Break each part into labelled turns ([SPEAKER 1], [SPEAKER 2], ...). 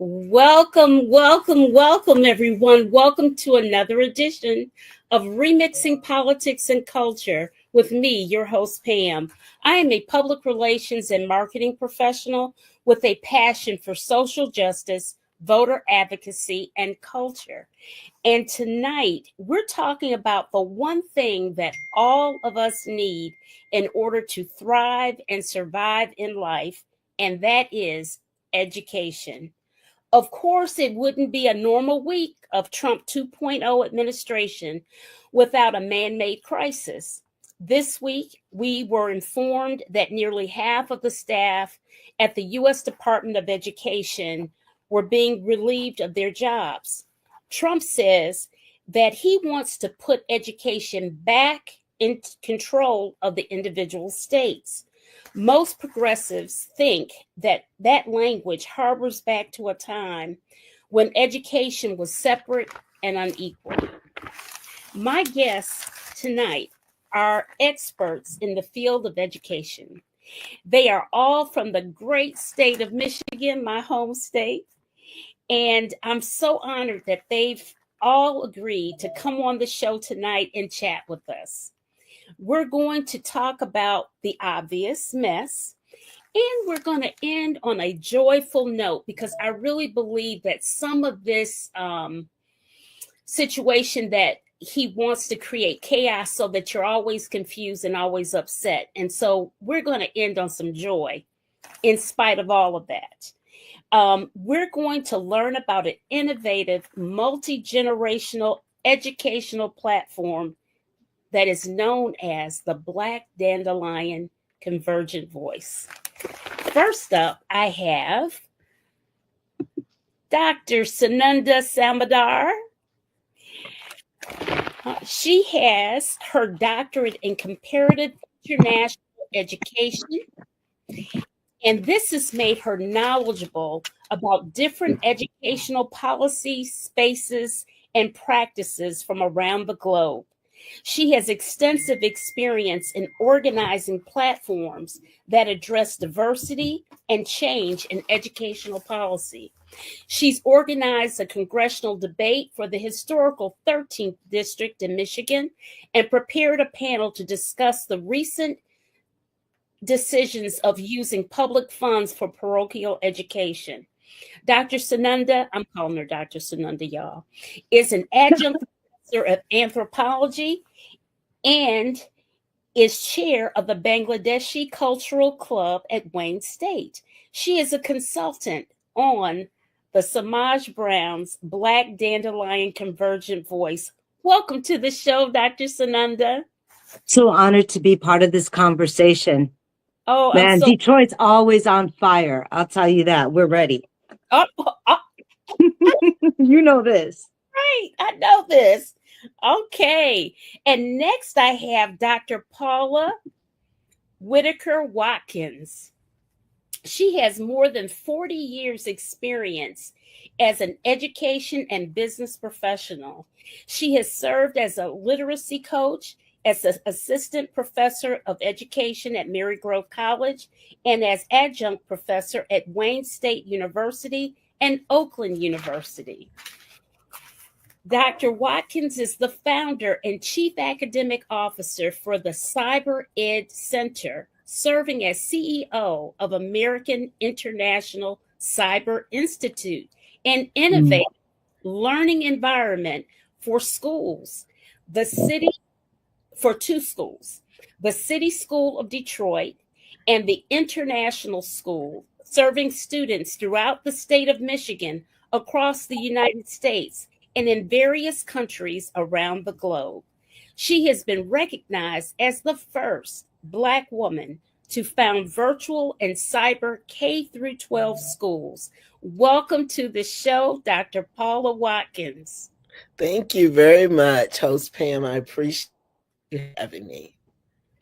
[SPEAKER 1] Welcome, welcome, welcome, everyone. Welcome to another edition of Remixing Politics and Culture with me, your host, Pam. I am a public relations and marketing professional with a passion for social justice, voter advocacy, and culture. And tonight, we're talking about the one thing that all of us need in order to thrive and survive in life, and that is education. Of course, it wouldn't be a normal week of Trump 2.0 administration without a man made crisis. This week, we were informed that nearly half of the staff at the U.S. Department of Education were being relieved of their jobs. Trump says that he wants to put education back in control of the individual states. Most progressives think that that language harbors back to a time when education was separate and unequal. My guests tonight are experts in the field of education. They are all from the great state of Michigan, my home state, and I'm so honored that they've all agreed to come on the show tonight and chat with us. We're going to talk about the obvious mess, and we're going to end on a joyful note because I really believe that some of this situation that he wants to create chaos so that you're always confused and always upset. And so we're going to end on some joy in spite of all of that. We're going to learn about an innovative, multi-generational educational platform that is known as the Black Dandelion Convergent Voice. First up, I have Dr. Sananda Samadar. She has her doctorate in comparative international education, and this has made her knowledgeable about different educational policies, spaces, and practices from around the globe. She has extensive experience in organizing platforms that address diversity and change in educational policy. She's organized a congressional debate for the historical 13th District in Michigan and prepared a panel to discuss the recent decisions of using public funds for parochial education. Dr. Sananda, I'm calling her Dr. Sananda, y'all, is an adjunct professor of anthropology and is chair of the Bangladeshi Cultural Club at Wayne State. She is a consultant on the Samaj Brown's Black Dandelion Convergent Voice. Welcome to the show, Dr. Sananda.
[SPEAKER 2] So honored to be part of this conversation.
[SPEAKER 1] Oh,
[SPEAKER 2] man, Detroit's always on fire. I'll tell you that. We're ready. You know this.
[SPEAKER 1] Right, I know this. Okay. And next I have Dr. Paula Whitaker Watkins. She has more than 40 years experience as an education and business professional. She has served as a literacy coach, as an assistant professor of education at Marygrove College, and as adjunct professor at Wayne State University and Oakland University. Dr. Watkins is the founder and chief academic officer for the Cyber Ed Center, serving as CEO of American International Cyber Institute, an innovative learning environment for schools, for two schools, the City School of Detroit and the International School, serving students throughout the state of Michigan, across the United States, and in various countries around the globe. She has been recognized as the first Black woman to found virtual and cyber K-12 schools. Welcome to the show, Dr. Paula Watkins.
[SPEAKER 3] Thank you very much, host Pam. I appreciate you having me.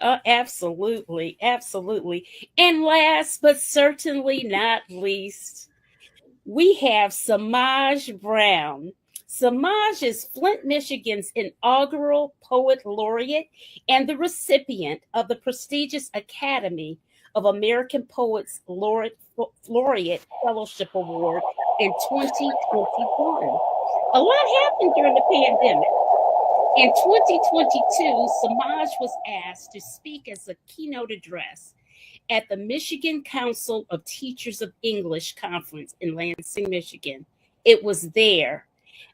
[SPEAKER 1] Absolutely, absolutely. And last but certainly not least, we have Samaj Brown. Samaj is Flint, Michigan's inaugural poet laureate and the recipient of the prestigious Academy of American Poets Laureate Fellowship Award in 2021. A lot happened during the pandemic. In 2022, Samaj was asked to speak as a keynote address at the Michigan Council of Teachers of English conference in Lansing, Michigan. It was there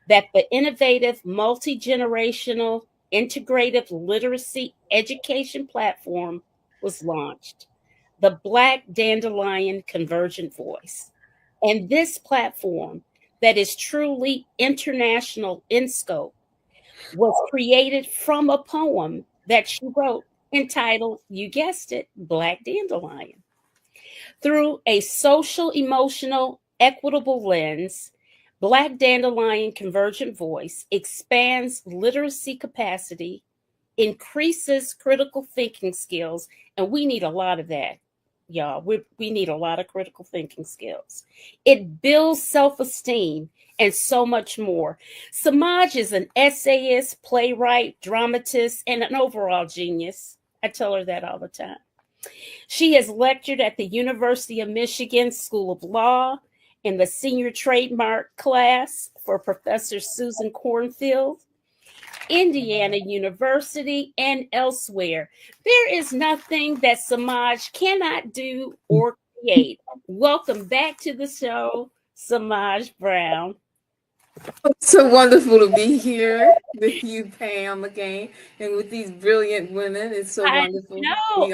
[SPEAKER 1] that the innovative, multi-generational, integrative literacy education platform was launched, the Black Dandelion Convergent Voice. And this platform, that is truly international in scope, was created from a poem that she wrote entitled, you guessed it, Black Dandelion. Through a social, emotional, equitable lens, Black Dandelion Convergent Voice expands literacy capacity, increases critical thinking skills, and we need a lot of that, y'all. We need a lot of critical thinking skills. It builds self-esteem and so much more. Samaj is an essayist, playwright, dramatist, and an overall genius. I tell her that all the time. She has lectured at the University of Michigan School of Law in the senior trademark class for Professor Susan Cornfield, Indiana University, and elsewhere. There is nothing that Samaj cannot do or create. Welcome back to the show, Samaj Brown.
[SPEAKER 4] It's so wonderful to be here with you, Pam, again, and with these brilliant women. It's so wonderful.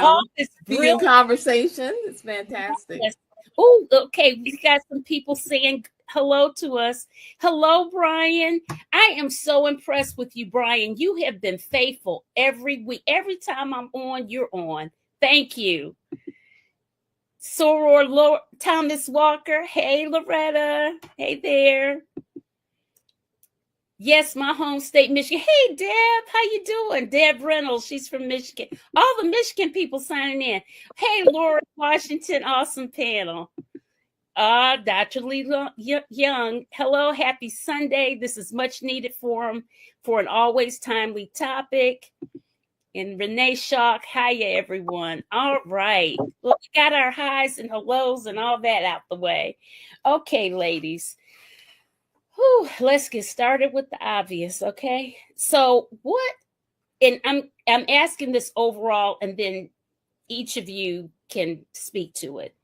[SPEAKER 1] All this
[SPEAKER 4] be in conversation. It's fantastic.
[SPEAKER 1] Yes. Oh, okay. We got some people saying hello to us. Hello, Brian. I am so impressed with you, Brian. You have been faithful every week. Every time I'm on, you're on. Thank you. Soror Thomas Walker. Hey, Loretta. Hey there. Yes, my home state, Michigan. Hey, Deb, how you doing? Deb Reynolds, she's from Michigan. All the Michigan people signing in. Hey, Laura Washington, awesome panel. Dr. Lee Young, hello, happy Sunday. This is much needed forum for an always timely topic. And Renee Shock, hiya, everyone. All right. Well, we got our highs and hellos and all that out the way. Okay, ladies. Whew, let's get started with the obvious, okay? So what, and I'm asking this overall, and then each of you can speak to it.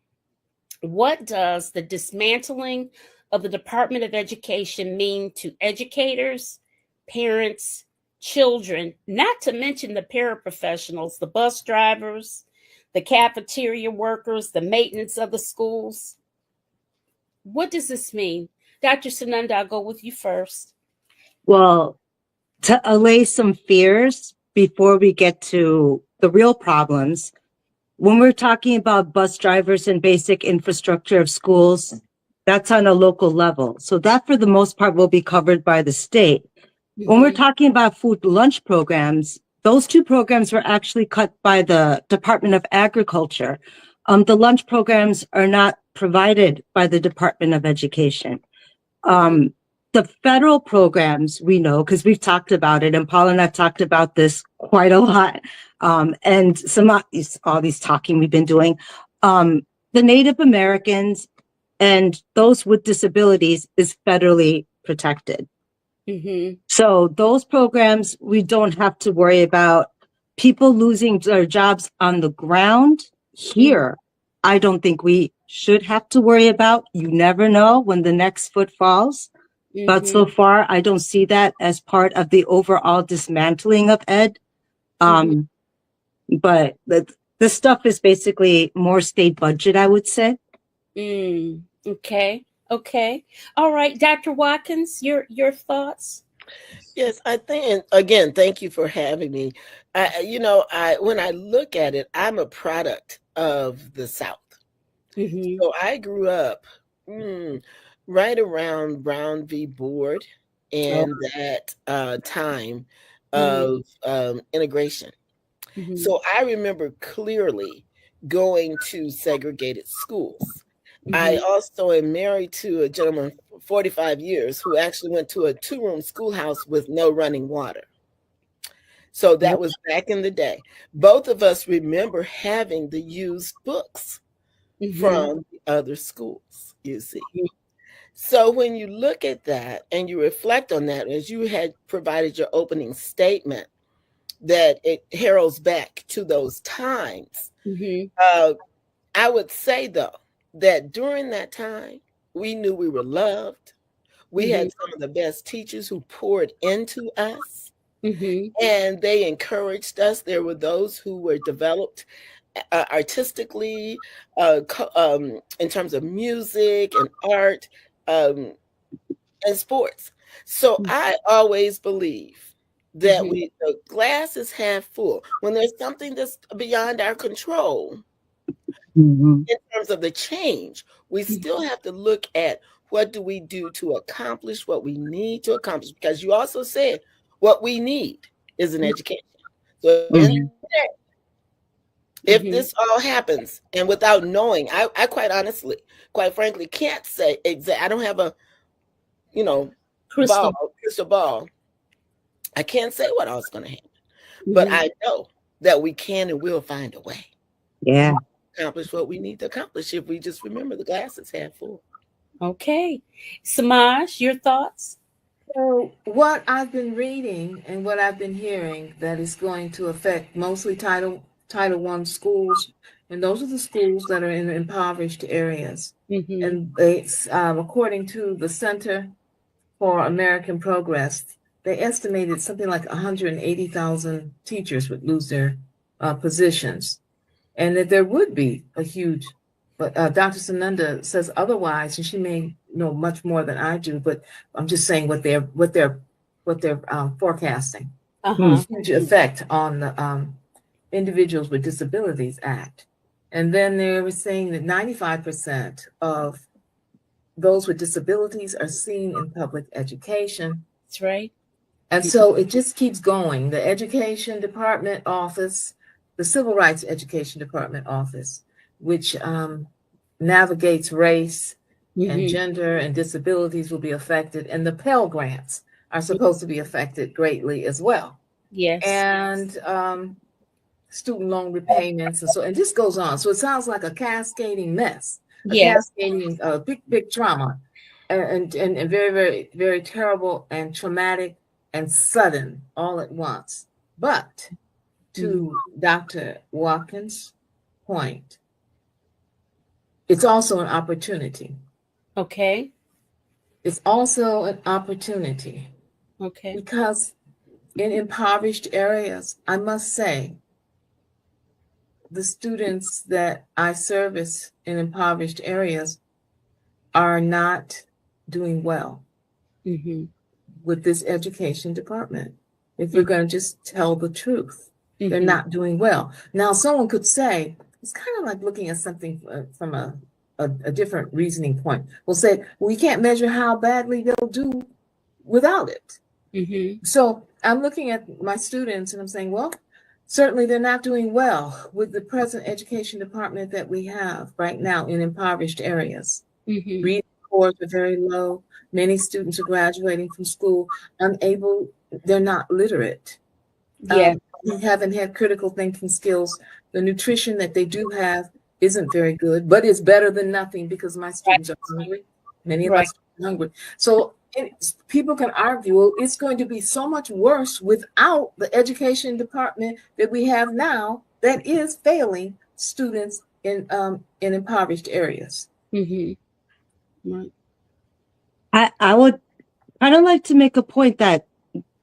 [SPEAKER 1] What does the dismantling of the Department of Education mean to educators, parents, children, not to mention the paraprofessionals, the bus drivers, the cafeteria workers, the maintenance of the schools? What does this mean? Dr. Sananda, I'll go with you first.
[SPEAKER 2] Well, to allay some fears before we get to the real problems, when we're talking about bus drivers and basic infrastructure of schools, that's on a local level. So that, for the most part, will be covered by the state. Mm-hmm. When we're talking about food lunch programs, those two programs were actually cut by the Department of Agriculture. The lunch programs are not provided by the Department of Education. The federal programs we know, because we've talked about it, and Paul and I've talked about this quite a lot, and all these talking we've been doing, the Native Americans and those with disabilities is federally protected. Mm-hmm. So those programs, we don't have to worry about people losing their jobs on the ground here. Mm-hmm. I don't think we should have to worry about. You never know when the next foot falls. Mm-hmm. But so far, I don't see that as part of the overall dismantling of ed. But the stuff is basically more state budget, I would say.
[SPEAKER 1] Okay. All right, Dr. Watkins, your thoughts?
[SPEAKER 3] Yes, I think, and again, thank you for having me. When I look at it, I'm a product of the South. Mm-hmm. So I grew up right around Brown v. Board and that time of integration. Mm-hmm. So I remember clearly going to segregated schools. Mm-hmm. I also am married to a gentleman for 45 years who actually went to a 2-room schoolhouse with no running water. So that was back in the day. Both of us remember having the used books from the other schools, you see. So when you look at that and you reflect on that, as you had provided your opening statement, that it heralds back to those times. I would say, though, that during that time, we knew we were loved. We had some of the best teachers who poured into us, and they encouraged us. There were those who were developed artistically, in terms of music and art, and sports. So I always believe that the glass is half full. When there's something that's beyond our control, in terms of the change, we still have to look at what do we do to accomplish what we need to accomplish, because you also said what we need is an education. So if this all happens, and without knowing, I quite honestly, quite frankly, can't say exact. I don't have a crystal ball. I can't say what all's going to happen, but I know that we can and will find a way.
[SPEAKER 2] Yeah.
[SPEAKER 3] Accomplish what we need to accomplish if we just remember the glass is half full.
[SPEAKER 1] Okay. Samaj, your thoughts?
[SPEAKER 4] So what I've been reading and what I've been hearing that is going to affect mostly Title I schools, and those are the schools that are in impoverished areas. And it's according to the Center for American Progress, they estimated something like 180,000 teachers would lose their positions, and that there would be a huge, but Dr. Sananda says otherwise, and she may know much more than I do, but I'm just saying what they're forecasting. Huge effect on the Individuals with Disabilities Act. And then they were saying that 95% of those with disabilities are seen in public education.
[SPEAKER 1] That's right.
[SPEAKER 4] And so it just keeps going. The Education Department office, the Civil Rights Education Department office, which navigates race and gender and disabilities, will be affected. And the Pell Grants are supposed to be affected greatly as well.
[SPEAKER 1] Yes.
[SPEAKER 4] And student loan repayments, and this goes on. So it sounds like a cascading mess, cascading big trauma, and very, very, very terrible and traumatic and sudden all at once. But to Dr. Watkins' point, it's also an opportunity.
[SPEAKER 1] Okay.
[SPEAKER 4] It's also an opportunity.
[SPEAKER 1] Okay.
[SPEAKER 4] Because in impoverished areas, I must say, the students that I service in impoverished areas are not doing well with this education department. If we're going to just tell the truth, they're not doing well. Now, someone could say, it's kind of like looking at something from a different reasoning point. We'll say, well, we can't measure how badly they'll do without it. So I'm looking at my students and I'm saying, well, certainly they're not doing well with the present education department that we have right now in impoverished areas. Reading scores are very low. Many students are graduating from school unable, they're not literate. They haven't had critical thinking skills. The nutrition that they do have isn't very good, but it's better than nothing because my students are hungry. Many of us are hungry. So people can argue, well, it's going to be so much worse without the education department that we have now that is failing students in impoverished areas.
[SPEAKER 2] I would kind of like to make a point that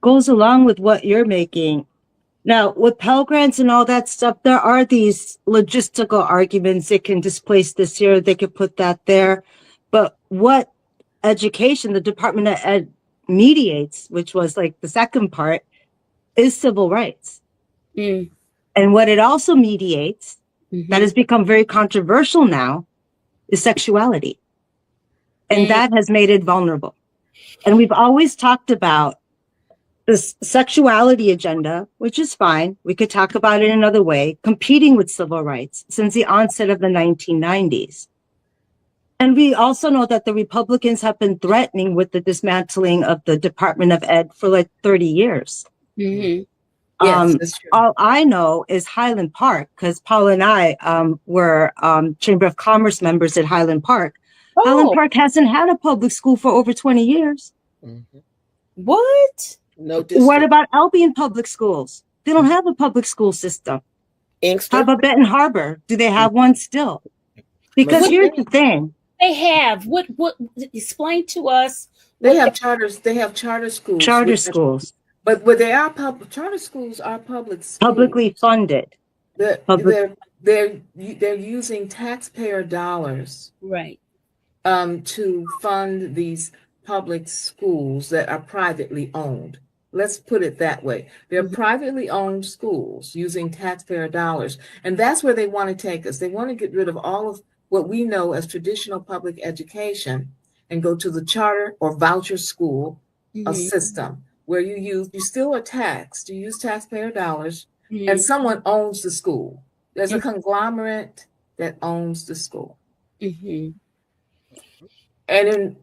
[SPEAKER 2] goes along with what you're making. Now, with Pell Grants and all that stuff, there are these logistical arguments. They can displace this here, they could put that there. But what education, the Department of Ed mediates, which was like the second part, is civil rights. And what it also mediates, that has become very controversial now, is sexuality. And that has made it vulnerable. And we've always talked about this sexuality agenda, which is fine. We could talk about it another way, competing with civil rights since the onset of the 1990s. And we also know that the Republicans have been threatening with the dismantling of the Department of Ed for like 30 years.
[SPEAKER 4] Yes, that's true.
[SPEAKER 2] All I know is Highland Park, because Paul and I were Chamber of Commerce members at Highland Park.
[SPEAKER 1] Oh.
[SPEAKER 2] Highland Park hasn't had a public school for over 20 years.
[SPEAKER 3] Mm-hmm.
[SPEAKER 1] What?
[SPEAKER 3] No district.
[SPEAKER 2] What about Albion Public Schools? They don't have a public school system.
[SPEAKER 3] Inkster?
[SPEAKER 2] How about Benton Harbor? Do they have one still? Because here's the thing.
[SPEAKER 1] They have. What explain to us.
[SPEAKER 4] They have charters. They have charter schools.
[SPEAKER 2] Charter schools.
[SPEAKER 4] But they are charter schools are public schools.
[SPEAKER 2] Publicly funded.
[SPEAKER 4] They're using taxpayer dollars,
[SPEAKER 1] right,
[SPEAKER 4] to fund these public schools that are privately owned. Let's put it that way. They're privately owned schools using taxpayer dollars. And that's where they want to take us. They want to get rid of all of what we know as traditional public education and go to the charter or voucher school system where you still are taxed, you use taxpayer dollars, and someone owns the school. There's a conglomerate that owns the school. And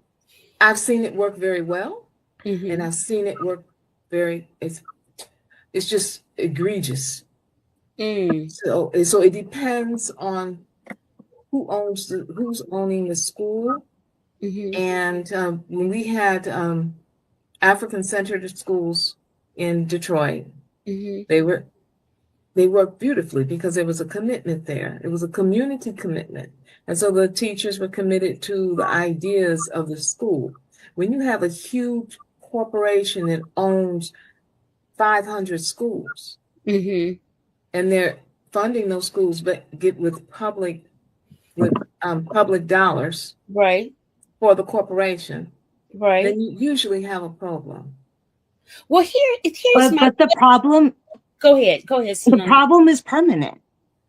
[SPEAKER 4] I've seen it work very well, and I've seen it work it's just egregious. So it depends on who's owning the school. And when we had African-centered schools in Detroit, they worked beautifully because there was a commitment there. It was a community commitment. And so the teachers were committed to the ideas of the school. When you have a huge corporation that owns 500 schools, and they're funding those schools, but with public dollars,
[SPEAKER 1] right,
[SPEAKER 4] for the corporation,
[SPEAKER 1] right,
[SPEAKER 4] then you usually have a problem.
[SPEAKER 1] Well, here's
[SPEAKER 2] but the problem.
[SPEAKER 1] Go ahead.
[SPEAKER 2] The problem is permanent.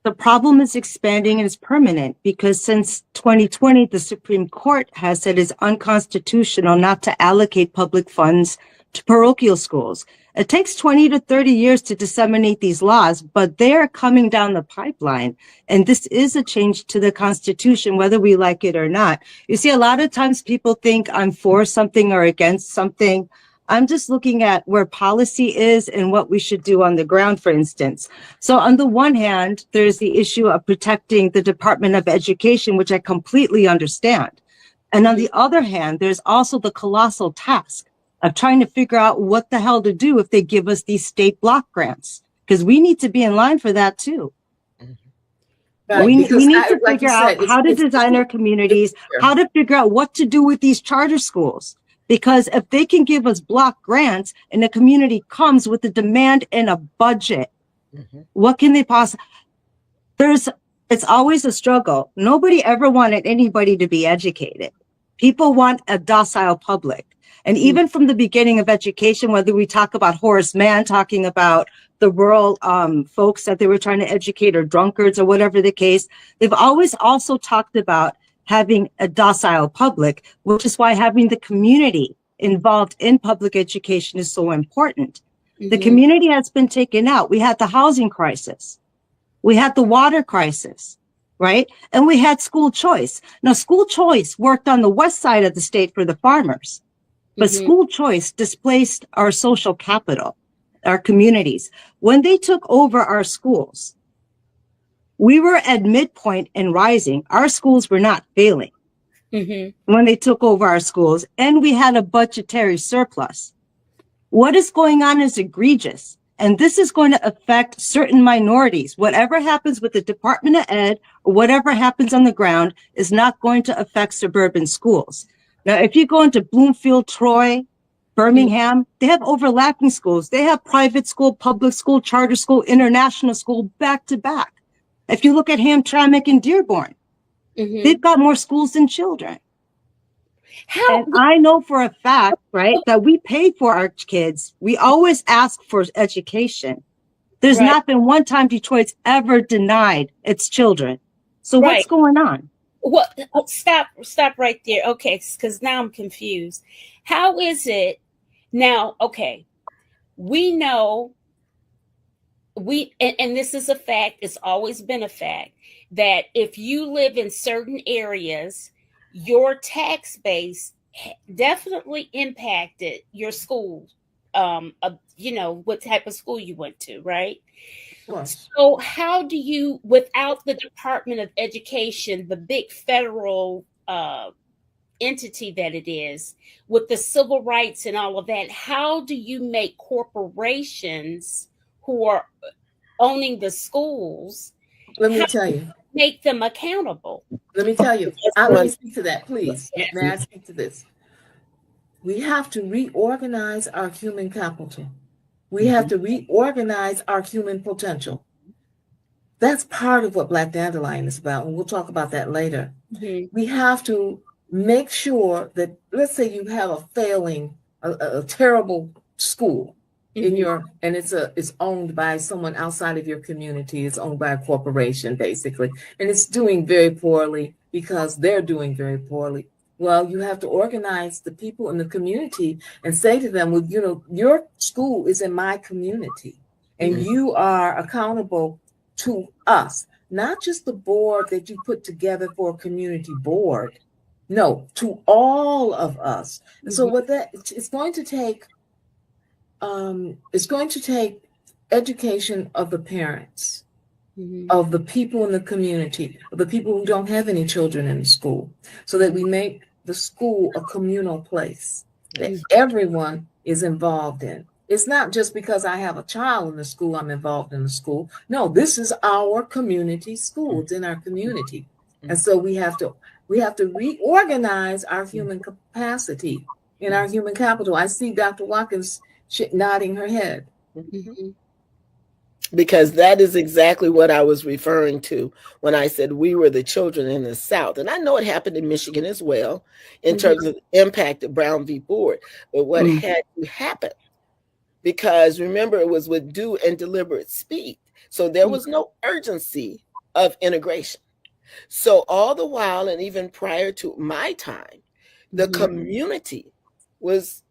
[SPEAKER 2] The problem is expanding and it's permanent because since 2020, the Supreme Court has said it's unconstitutional not to allocate public funds to parochial schools. It takes 20 to 30 years to disseminate these laws, but they're coming down the pipeline. And this is a change to the Constitution, whether we like it or not. You see, a lot of times people think I'm for something or against something. I'm just looking at where policy is and what we should do on the ground, for instance. So on the one hand, there's the issue of protecting the Department of Education, which I completely understand. And on the other hand, there's also the colossal task of trying to figure out what the hell to do if they give us these state block grants, because we need to be in line for that too.
[SPEAKER 4] Right,
[SPEAKER 2] we need to figure out how to design our communities, how to figure out what to do with these charter schools. Because if they can give us block grants and the community comes with a demand and a budget, what can they possibly? It's always a struggle. Nobody ever wanted anybody to be educated. People want a docile public. And even from the beginning of education, whether we talk about Horace Mann talking about the rural folks that they were trying to educate or drunkards or whatever the case, they've always also talked about having a docile public, which is why having the community involved in public education is so important. The community has been taken out. We had the housing crisis. We had the water crisis, right? And we had school choice. Now, school choice worked on the west side of the state for the farmers, but school choice displaced our social capital, our communities. When they took over our schools, we were at midpoint and rising. Our schools were not failing when they took over our schools, and we had a budgetary surplus. What is going on is egregious, and this is going to affect certain minorities. Whatever happens with the Department of Ed or whatever happens on the ground is not going to affect suburban schools. Now, if you go into Bloomfield, Troy, Birmingham, they have overlapping schools. They have private school, public school, charter school, international school, back to back. If you look at Hamtramck and Dearborn, they've got more schools than children. And I know for a fact, right, that we pay for our kids. We always ask for education. There's not been one time Detroit's ever denied its children. So what's going on?
[SPEAKER 1] Well, stop right there. Okay, because now I'm confused. How is it now? Okay, we know and this is a fact. It's always been a fact that if you live in certain areas, your tax base definitely impacted your school. what type of school you went to, right?
[SPEAKER 4] Of course.
[SPEAKER 1] So how do you, without the Department of Education, the big federal entity that it is, with the civil rights and all of that, how do you make corporations who are owning the schools,
[SPEAKER 4] Let me tell you.
[SPEAKER 1] make them accountable?
[SPEAKER 4] Let me tell you. Let me speak to that, please.
[SPEAKER 1] Yes.
[SPEAKER 4] May I speak to this? We have to reorganize our human capital. We have to reorganize our human potential. That's part of what Black Dandelion is about, and we'll talk about that later.
[SPEAKER 1] Mm-hmm.
[SPEAKER 4] We have to make sure that, let's say you have a failing, a terrible school in your, and it's owned by someone outside of your community. It's owned by a corporation, basically, and it's doing very poorly because they're doing very poorly. Well, you have to organize the people in the community and say to them, well, your school is in my community, and you are accountable to us, not just the board that you put together for a community board. No, to all of us. And so what that it's going to take education of the parents, of the people in the community, of the people who don't have any children in the school, so that we make the school a communal place that everyone is involved in. It's not just because I have a child in the school, I'm involved in the school. No, this is our community school. It's in our community. And so we have to reorganize our human capacity in our human capital. I see Dr. Watkins nodding her head.
[SPEAKER 3] Because that is exactly what I was referring to when I said we were the children in the South. And I know it happened in Michigan as well in terms of the impact of Brown v. Board. But what had to happen, because remember, it was with due and deliberate speed. So there was no urgency of integration. So all the while, and even prior to my time, the community was,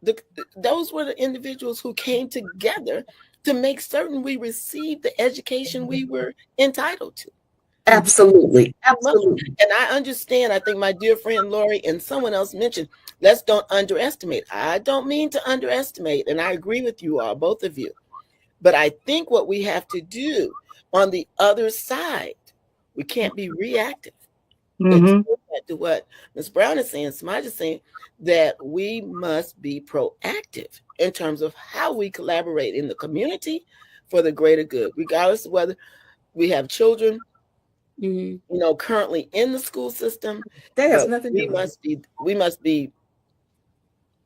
[SPEAKER 3] those were the individuals who came together to make certain we received the education we were entitled to.
[SPEAKER 4] Absolutely. Absolutely.
[SPEAKER 3] And I understand, I think my dear friend Lori and someone else mentioned, let's don't underestimate. I don't mean to underestimate, and I agree with you all, both of you. But I think what we have to do on the other side, we can't be reactive. To what Ms. Brown is saying, Samaj is saying, that we must be proactive in terms of how we collaborate in the community for the greater good, regardless of whether we have children, currently in the school system.
[SPEAKER 4] That has nothing to do.
[SPEAKER 3] We must be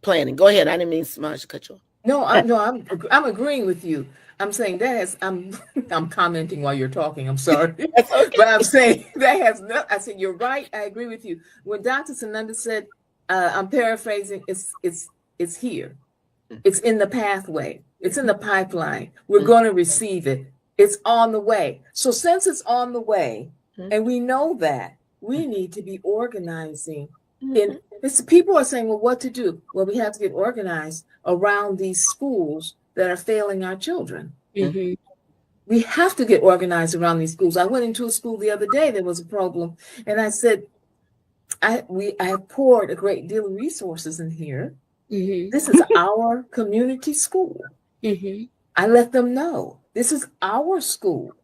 [SPEAKER 3] planning. Go ahead. I didn't mean Samaj to cut you off.
[SPEAKER 4] No, I'm agreeing with you. I'm saying that has, I'm commenting while you're talking. I'm sorry.
[SPEAKER 3] That's okay.
[SPEAKER 4] But I'm saying that has no, I said, you're right. I agree with you. When Dr. Sananda said, I'm paraphrasing, it's here. It's in the pathway. It's in the pipeline. We're going to receive it. It's on the way. So since it's on the way, and we know that, we need to be organizing. People are saying, well, what to do? Well, we have to get organized around these schools that are failing our children. We have to get organized around these schools. I went into a school the other day, there was a problem, and I said, I have poured a great deal of resources in here. This is our community school. I let them know this is our school.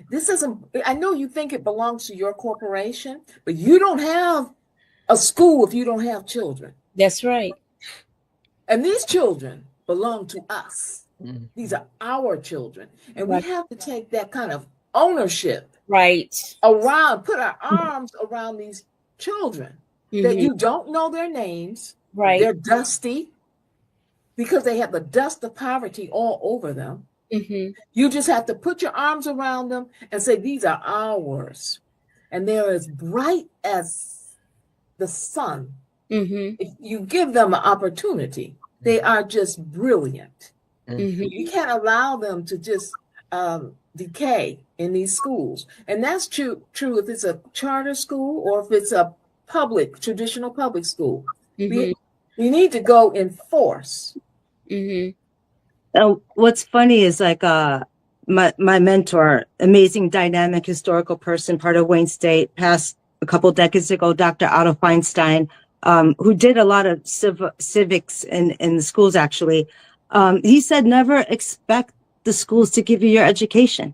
[SPEAKER 4] This isn't, I know you think it belongs to your corporation, but you don't have a school if you don't have children.
[SPEAKER 1] That's right.
[SPEAKER 4] And these children belong to us. These are our children. And we have to take that kind of ownership around, put our arms around these children that you don't know their names. They're dusty because they have the dust of poverty all over them. You just have to put your arms around them and say, these are ours. And they're as bright as the sun. If you give them an opportunity, they are just brilliant. You can't allow them to just decay in these schools. And that's true if it's a charter school or if it's a traditional public school. We need to go in force.
[SPEAKER 2] What's funny is like my mentor, amazing dynamic historical person, part of Wayne State, passed a couple decades ago, Dr. Otto Feinstein, who did a lot of civics in the schools actually. He said, never expect the schools to give you your education.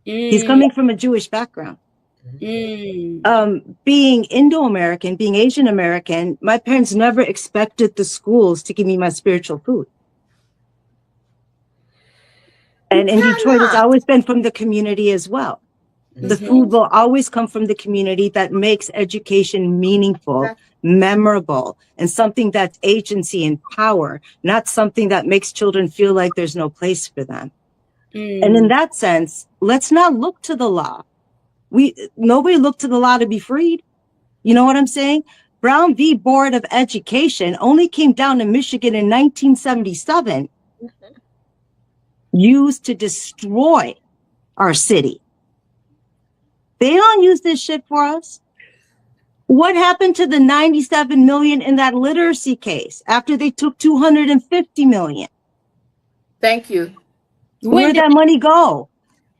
[SPEAKER 2] He's coming from a Jewish background. Being Indo-American, being Asian American, my parents never expected the schools to give me my spiritual food. And in Detroit, it's always been from the community as well. The food will always come from the community that makes education meaningful, memorable, and something that's agency and power, not something that makes children feel like there's no place for them. And in that sense, let's not look to the law. Nobody looked to the law to be freed. You know what I'm saying? Brown v. Board of Education only came down to Michigan in 1977, used to destroy our city. They don't use this shit for us. What happened to the 97 million in that literacy case after they took 250 million?
[SPEAKER 4] Thank you.
[SPEAKER 2] Where'd that money go?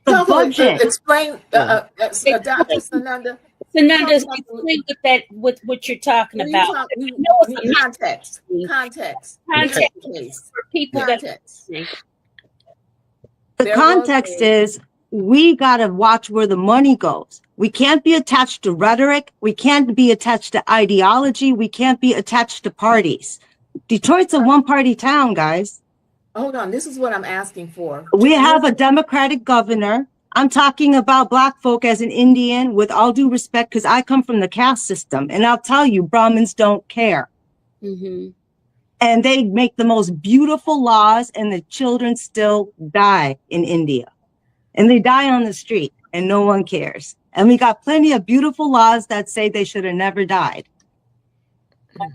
[SPEAKER 2] The budget.
[SPEAKER 4] Explain, Dr. Sananda.
[SPEAKER 1] Sananda, explain with what you're talking about.
[SPEAKER 4] Context
[SPEAKER 1] for people
[SPEAKER 4] context.
[SPEAKER 2] The context is we got to watch where the money goes. We can't be attached to rhetoric. We can't be attached to ideology. We can't be attached to parties. Detroit's a one-party town, guys.
[SPEAKER 4] Hold on. This is what I'm asking for.
[SPEAKER 2] We have a Democratic governor. I'm talking about Black folk as an Indian, with all due respect, because I come from the caste system. And I'll tell you, Brahmins don't care. And they make the most beautiful laws, and the children still die in India. And they die on the street, and no one cares. And we got plenty of beautiful laws that say they should have never died.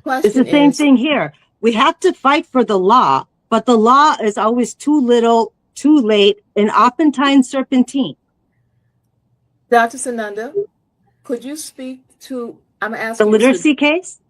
[SPEAKER 2] It's the same thing here. We have to fight for the law, but the law is always too little, too late, and oftentimes serpentine.
[SPEAKER 4] Dr. Sananda, could you speak to, I'm asking
[SPEAKER 2] the literacy case?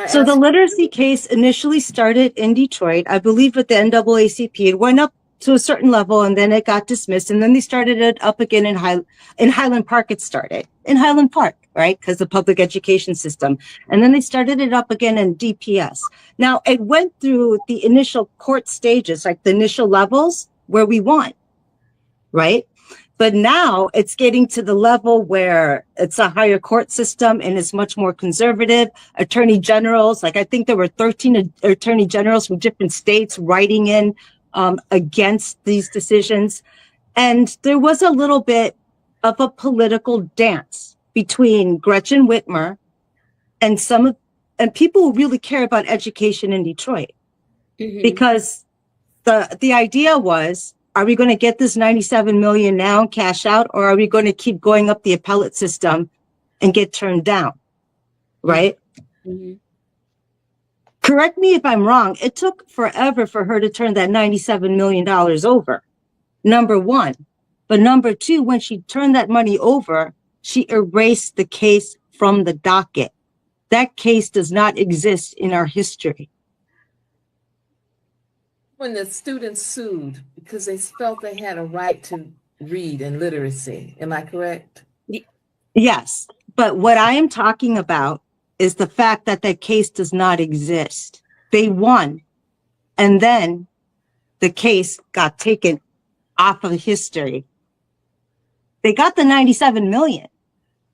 [SPEAKER 2] So the literacy case initially started in Detroit, I believe with the NAACP. It went up to a certain level, and then it got dismissed, and then they started it up again in Highland Park. It started in Highland Park, right? Because the public education system. And then they started it up again in DPS. Now, it went through the initial court stages, like the initial levels where we won, right? But now it's getting to the level where it's a higher court system and it's much more conservative. Attorney generals, like I think there were 13 attorney generals from different states writing in against these decisions. And there was a little bit of a political dance between Gretchen Whitmer and and people who really care about education in Detroit. Because the idea was, are we going to get this 97 million now and cash out, or are we going to keep going up the appellate system and get turned down? Right? Correct me if I'm wrong. It took forever for her to turn that $97 million over. Number one. But number two, when she turned that money over, she erased the case from the docket. That case does not exist in our history.
[SPEAKER 4] When the students sued because they felt they had a right to read and literacy, am I correct?
[SPEAKER 2] Yes. But what I am talking about is the fact that that case does not exist. They won. And then the case got taken off of history. They got the 97 million.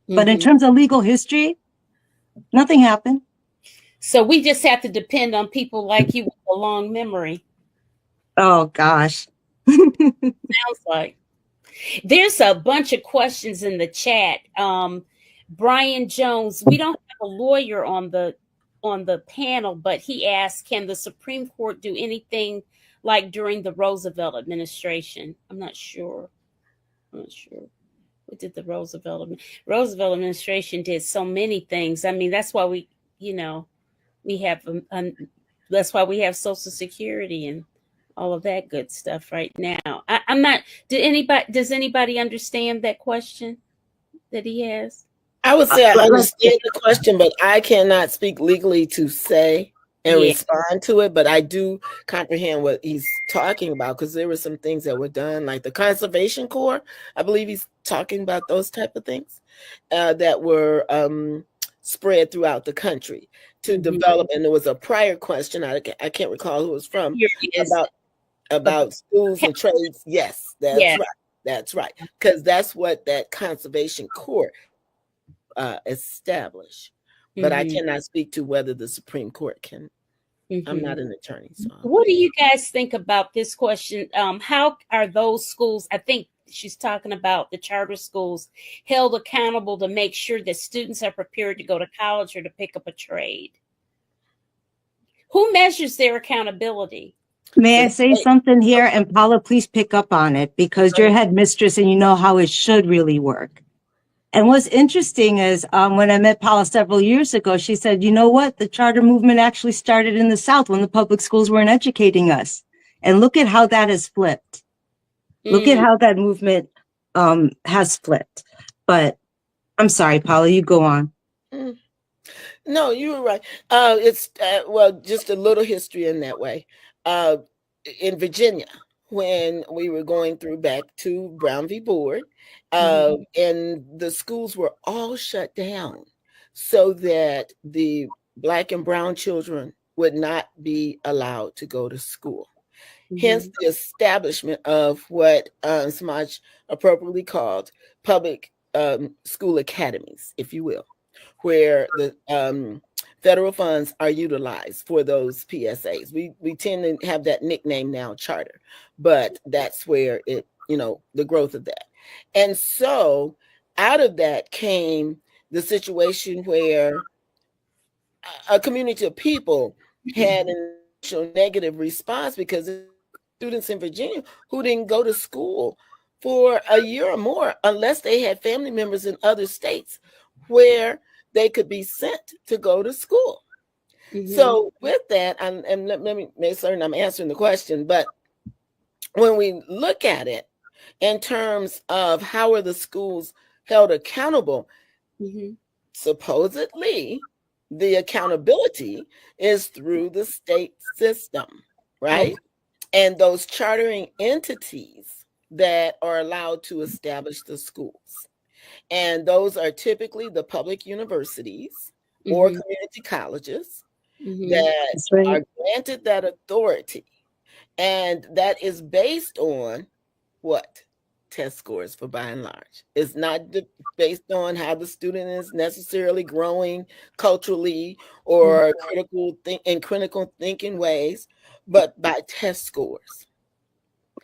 [SPEAKER 2] But in terms of legal history, nothing happened.
[SPEAKER 1] So we just have to depend on people like you with a long memory.
[SPEAKER 2] Oh, gosh.
[SPEAKER 1] Sounds like. There's a bunch of questions in the chat. Brian Jones, we don't have a lawyer on the panel, but he asked, can the Supreme Court do anything like during the Roosevelt administration? I'm not sure. What did the Roosevelt administration did so many things. I mean, that's why we have that's why we have Social Security and all of that good stuff right now. I'm not. Does anybody understand that question that he has?
[SPEAKER 3] I would say I understand the question, but I cannot speak legally to say and respond to it. But I do comprehend what he's talking about, because there were some things that were done, like the Conservation Corps. I believe he's talking about those type of things that were spread throughout the country to develop. And there was a prior question, I can't recall who it was from, about schools and trades. Yes, that's right. That's right. Because that's what that conservation court established. But I cannot speak to whether the Supreme Court can. I'm not an attorney. So
[SPEAKER 1] what do you guys think about this question? How are those schools, I think she's talking about the charter schools, held accountable to make sure that students are prepared to go to college or to pick up a trade? Who measures their accountability?
[SPEAKER 2] May I say something here? And Paula, please pick up on it, because you're headmistress and you know how it should really work. And what's interesting is when I met Paula several years ago, she said, you know what? The charter movement actually started in the South when the public schools weren't educating us. And look at how that has flipped. Look at how that movement has flipped. But I'm sorry, Paula, you go on.
[SPEAKER 3] No, you were right. It's well, just a little history in that way. In Virginia, when we were going through back to Brown v. Board, and the schools were all shut down so that the Black and brown children would not be allowed to go to school. Hence the establishment of what Samaj appropriately called public school academies, if you will, where the federal funds are utilized for those PSAs. We tend to have that nickname now, charter, but that's where it, the growth of that. And so out of that came the situation where a community of people had an initial negative response because students in Virginia who didn't go to school for a year or more unless they had family members in other states where they could be sent to go to school. So with that, and let me make certain I'm answering the question, but when we look at it in terms of how are the schools held accountable, supposedly the accountability is through the state system, right? And those chartering entities that are allowed to establish the schools. And those are typically the public universities or community colleges that are granted that authority. And that is based on what? Test scores, for by and large. It's not based on how the student is necessarily growing culturally or critical thinking ways, but by test scores.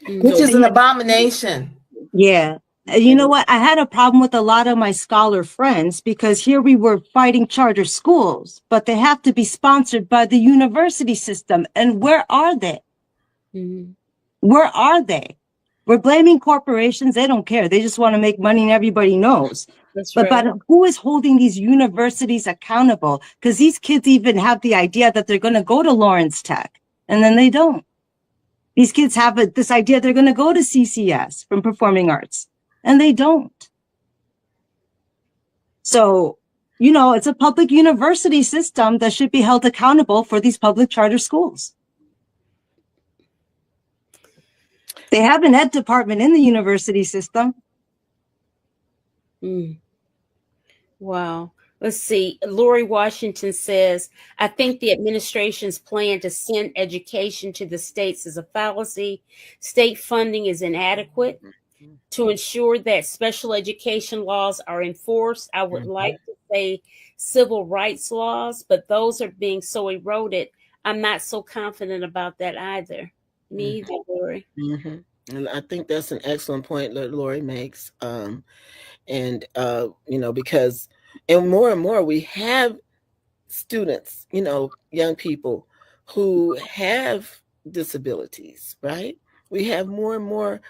[SPEAKER 4] Which is an abomination.
[SPEAKER 2] Yeah. You know what? I had a problem with a lot of my scholar friends because here we were fighting charter schools, but they have to be sponsored by the university system. And where are they? Where are they? We're blaming corporations. They don't care. They just want to make money and everybody knows. But who is holding these universities accountable? Because these kids even have the idea that they're going to go to Lawrence Tech and then they don't. These kids have this idea they're going to go to CCS from performing arts and they don't. So, it's a public university system that should be held accountable for these public charter schools. They have an ed department in the university system.
[SPEAKER 1] Wow. Let's see. Lori Washington says, I think the administration's plan to send education to the states is a fallacy. State funding is inadequate to ensure that special education laws are enforced. I would like to say civil rights laws, but those are being so eroded. I'm not so confident about that either. Me either, Lori.
[SPEAKER 3] And I think that's an excellent point that Lori makes. Because and more we have students, young people who have disabilities, right? We have more and more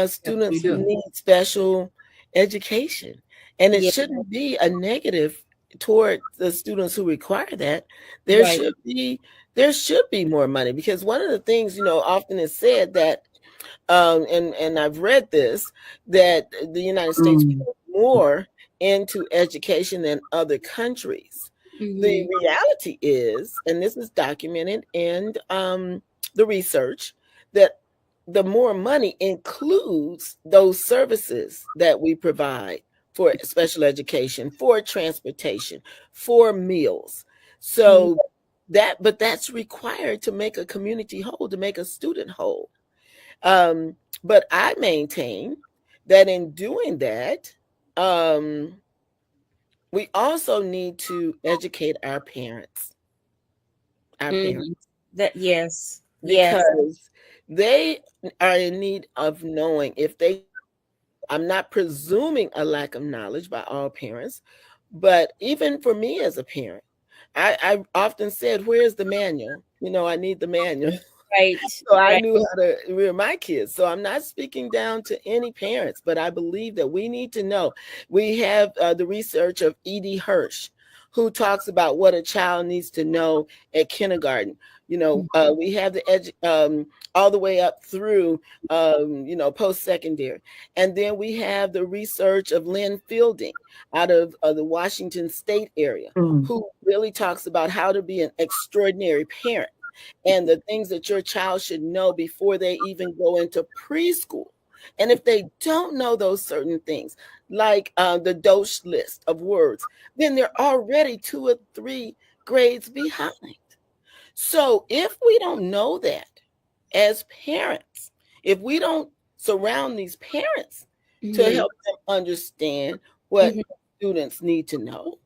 [SPEAKER 3] students who need special education. And it shouldn't be a negative toward the students who require that. There should be more money, because one of the things, often is said that and I've read this, that the United States put more into education than other countries. The reality is, and this is documented in the research, that the more money includes those services that we provide for special education, for transportation, for meals. So but that's required to make a community whole, to make a student whole. But I maintain that in doing that, we also need to educate our parents. Our parents.
[SPEAKER 1] Yes.
[SPEAKER 3] Because they are in need of knowing if they, I'm not presuming a lack of knowledge by all parents, but even for me as a parent, I often said, where's the manual? I need the manual.
[SPEAKER 1] Right.
[SPEAKER 3] So I knew how to rear my kids. So I'm not speaking down to any parents, but I believe that we need to know. We have the research of E.D. Hirsch, who talks about what a child needs to know at kindergarten. We have the all the way up through, post-secondary. And then we have the research of Lynn Fielding out of the Washington State area, who really talks about how to be an extraordinary parent and the things that your child should know before they even go into preschool. And if they don't know those certain things, like the dose list of words, then they're already 2 or 3 grades behind. So if we don't know that as parents, if we don't surround these parents to help them understand what students need to know,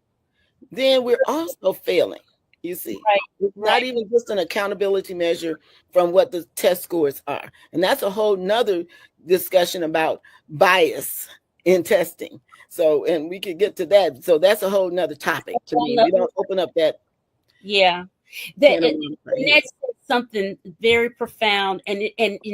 [SPEAKER 3] then we're also failing. You see, it's not even just an accountability measure from what the test scores are. And that's a whole nother discussion about bias in testing. So, and we could get to that. So that's a whole nother topic to me. We don't open up that.
[SPEAKER 1] Yeah. That's something very profound. And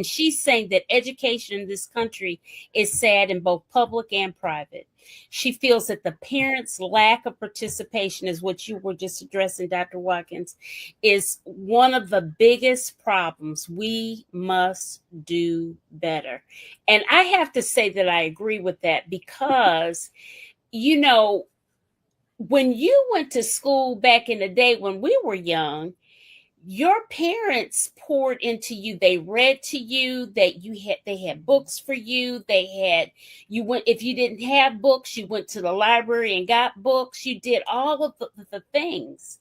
[SPEAKER 1] she's saying that education in this country is sad in both public and private. She feels that the parents' lack of participation, is what you were just addressing, Dr. Watkins, is one of the biggest problems. We must do better. And I have to say that I agree with that because, when you went to school back in the day when we were young, your parents poured into you. They read to you, they had books for you. If you didn't have books, you went to the library and got books. You did all of the things.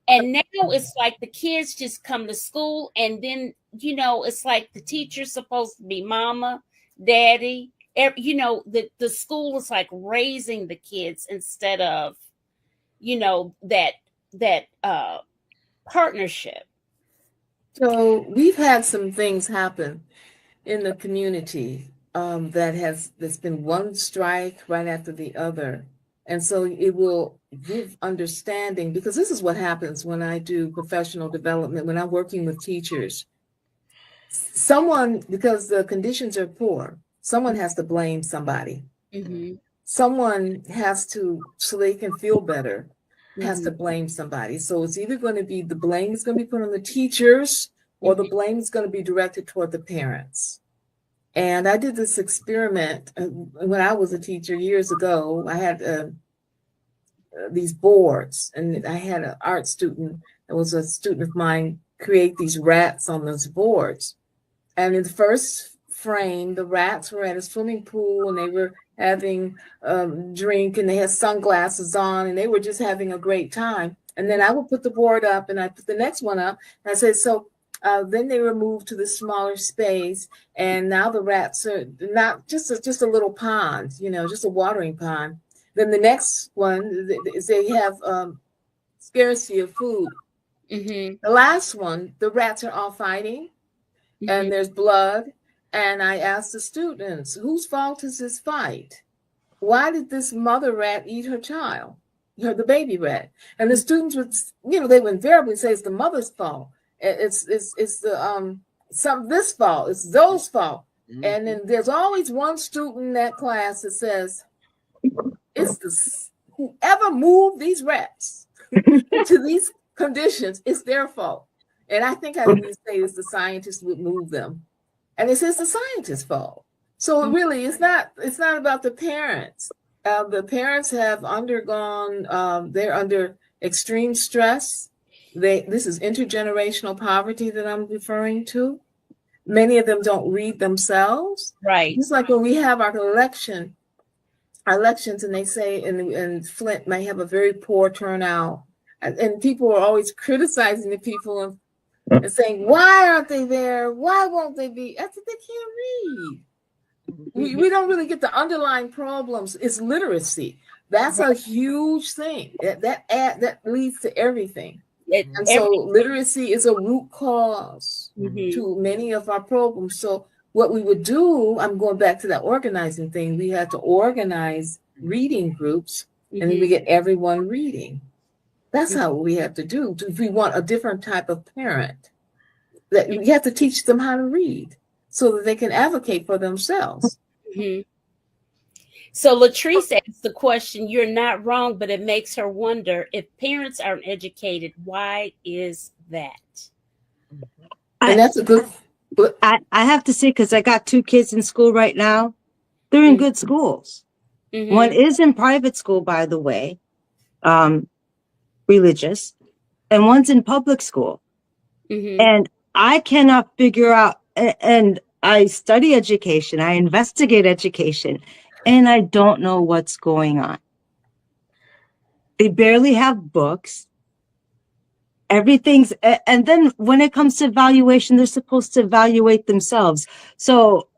[SPEAKER 1] And now it's like the kids just come to school, and then, it's like the teacher's supposed to be mama, daddy. The school is like raising the kids instead of, that partnership.
[SPEAKER 4] So we've had some things happen in the community that's been one strike right after the other. And so it will give understanding, because this is what happens when I do professional development, when I'm working with teachers. Because the conditions are poor, someone has to blame somebody. Someone has to, so they can feel better, has to blame somebody. So it's either going to be, the blame is going to be put on the teachers, or the blame is going to be directed toward the parents. And I did this experiment when I was a teacher years ago. I had these boards, and I had an art student that was a student of mine create these rats on those boards. And in the first frame, the rats were at a swimming pool, and they were having drink, and they had sunglasses on, and they were just having a great time. And then I would put the board up, and I put the next one up, and I said, so then they were moved to the smaller space, and now the rats are not just a little pond, just a watering pond. Then the next one is they have scarcity of food. The last one, the rats are all fighting, and there's blood. And I asked the students, whose fault is this fight? Why did this mother rat eat her child, the baby rat? And the students would, they would invariably say it's the mother's fault. It's the this fault. It's those fault. And then there's always one student in that class that says, it's whoever moved these rats to these conditions, it's their fault. And I think I would say it's the scientists would move them. And it's the scientist's fault. So really, it's not about the parents. The parents have undergone, they're under extreme stress. This is intergenerational poverty that I'm referring to. Many of them don't read themselves.
[SPEAKER 1] Right.
[SPEAKER 4] It's like when we have our election, elections, and they say, and Flint may have a very poor turnout, and people are always criticizing the people and saying, why aren't they there? Why won't they be? I said, they can't read. We don't really get the underlying problems. It's literacy. That's a huge thing. That leads to everything. And so literacy is a root cause to many of our problems. So what we would do, I'm going back to that organizing thing. We had to organize reading groups, and then we get everyone reading. That's how we have to do. If we want a different type of parent, that we have to teach them how to read so that they can advocate for themselves.
[SPEAKER 1] So Latrice asked the question, you're not wrong, but it makes her wonder, if parents aren't educated, why is that?
[SPEAKER 4] And that's a good...
[SPEAKER 2] I have to say, because I got 2 kids in school right now, they're in good schools. One is in private school, by the way, religious, and one's in public school. And I cannot figure out, and I study education, I investigate education, and I don't know what's going on. They barely have books. Everything's, and then when it comes to evaluation, they're supposed to evaluate themselves. So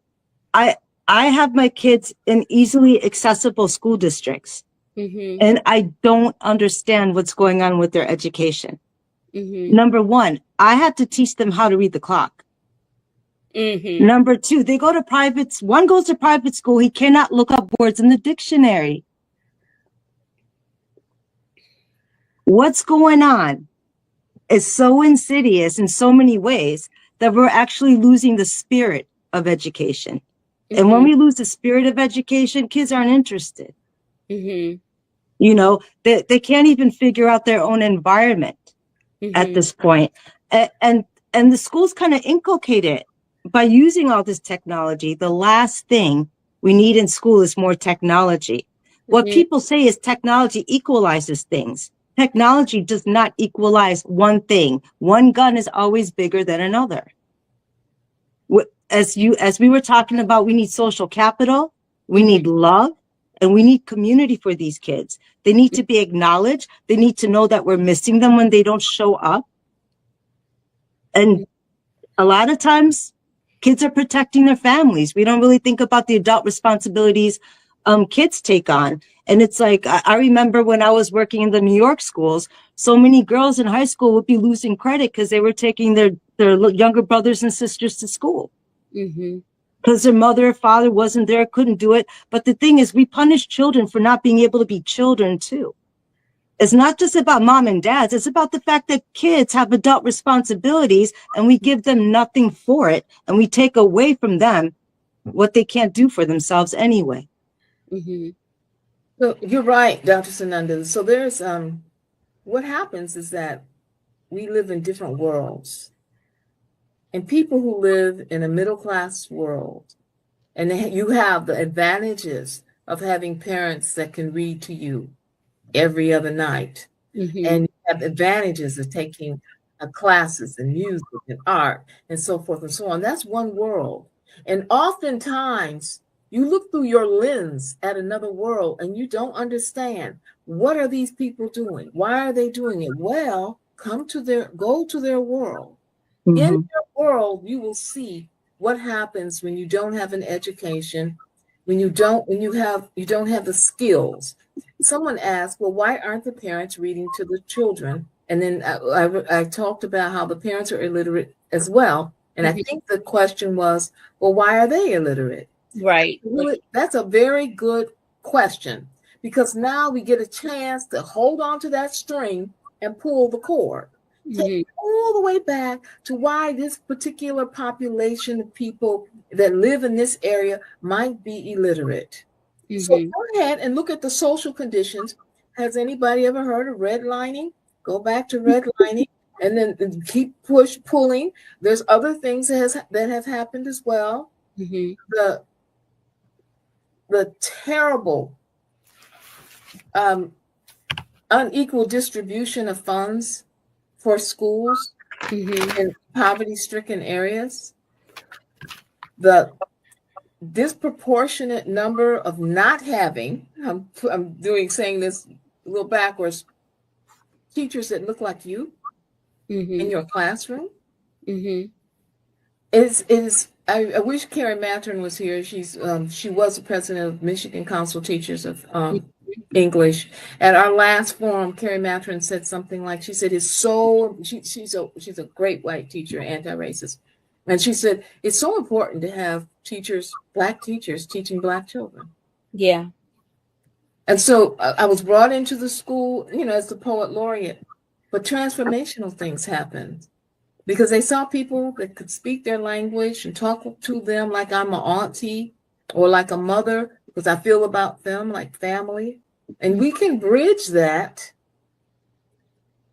[SPEAKER 2] I have my kids in easily accessible school districts, and I don't understand what's going on with their education. Number one, I had to teach them how to read the clock. Number two, they go to one goes to private school. He cannot look up words in the dictionary. What's going on is so insidious in so many ways that we're actually losing the spirit of education. And when we lose the spirit of education, kids aren't interested. You know, they can't even figure out their own environment at this point. And the schools kind of inculcate it by using all this technology. The last thing we need in school is more technology. What people say is technology equalizes things. Technology does not equalize one thing. One gun is always bigger than another. As we were talking about, we need social capital, we need love, and we need community for these kids. They need to be acknowledged. They need to know that we're missing them when they don't show up. And a lot of times, kids are protecting their families. We don't really think about the adult responsibilities kids take on. And it's like, I remember when I was working in the New York schools, so many girls in high school would be losing credit because they were taking their younger brothers and sisters to school. Because their mother or father wasn't there, couldn't do it. But the thing is, we punish children for not being able to be children too. It's not just about mom and dads. It's about the fact that kids have adult responsibilities and we give them nothing for it. And we take away from them what they can't do for themselves anyway.
[SPEAKER 4] So you're right, Dr. Sananda. So there's, what happens is that we live in different worlds. And people who live in a middle-class world, and you have the advantages of having parents that can read to you every other night. And you have advantages of taking classes in music and art and so forth and so on. That's one world. And oftentimes you look through your lens at another world and you don't understand, what are these people doing? Why are they doing it? Well, go to their world. In their world, you will see what happens when you don't have an education, when you don't have the skills. Someone asked, well, why aren't the parents reading to the children? And then I talked about how the parents are illiterate as well. And I think the question was, well, why are they illiterate?
[SPEAKER 1] Right.
[SPEAKER 4] Really, that's a very good question, because now we get a chance to hold on to that string and pull the cord. Take all the way back to why this particular population of people that live in this area might be illiterate. So go ahead and look at the social conditions. Has anybody ever heard of redlining? Go back to redlining and then keep pulling. There's other things that have happened as well. The terrible unequal distribution of funds for schools in poverty-stricken areas, the disproportionate number of not having, I'm saying this a little backwards, teachers that look like you in your classroom. I wish Carrie Matern was here. She was the president of Michigan Council of Teachers of English. At our last forum, Carrie Matern said something like, she said, she's a great white teacher, anti-racist. And she said, it's so important to have teachers, Black teachers, teaching Black children.
[SPEAKER 1] Yeah.
[SPEAKER 4] And so I was brought into the school, as the poet laureate, but transformational things happened because they saw people that could speak their language and talk to them like I'm an auntie or like a mother, because I feel about them like family. And we can bridge that.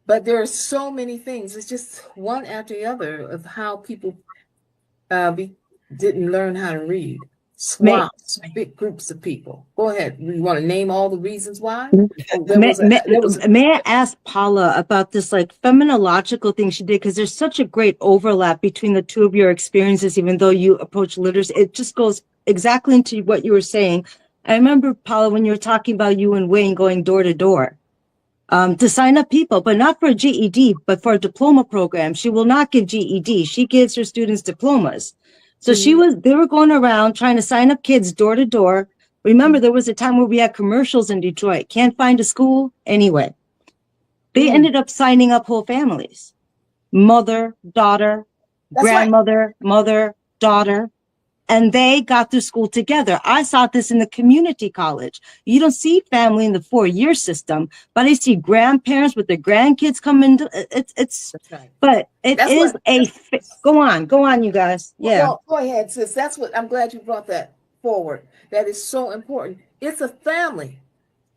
[SPEAKER 4] But there are so many things. It's just one after the other of how people didn't learn how to read. Swamps, big groups of people. Go ahead. You want to name all the reasons why?
[SPEAKER 2] May I ask Paula about this phenomenological thing she did? Because there's such a great overlap between the two of your experiences, even though you approach literacy. It just goes exactly into what you were saying. I remember, Paula, when you were talking about you and Wayne going door to door to sign up people, but not for a GED, but for a diploma program. She will not give GED. She gives her students diplomas. So they were going around trying to sign up kids door to door. Remember, there was a time where we had commercials in Detroit. Can't find a school. Anyway, they ended up signing up whole families. Mother, daughter, grandmother, mother, daughter. And they got through school together. I saw this in the community college. You don't see family in the 4-year system, but I see grandparents with their grandkids come into it's right. But go on, you guys. Yeah.
[SPEAKER 4] Well, go ahead, sis. That's what I'm glad you brought that forward. That is so important. It's a family.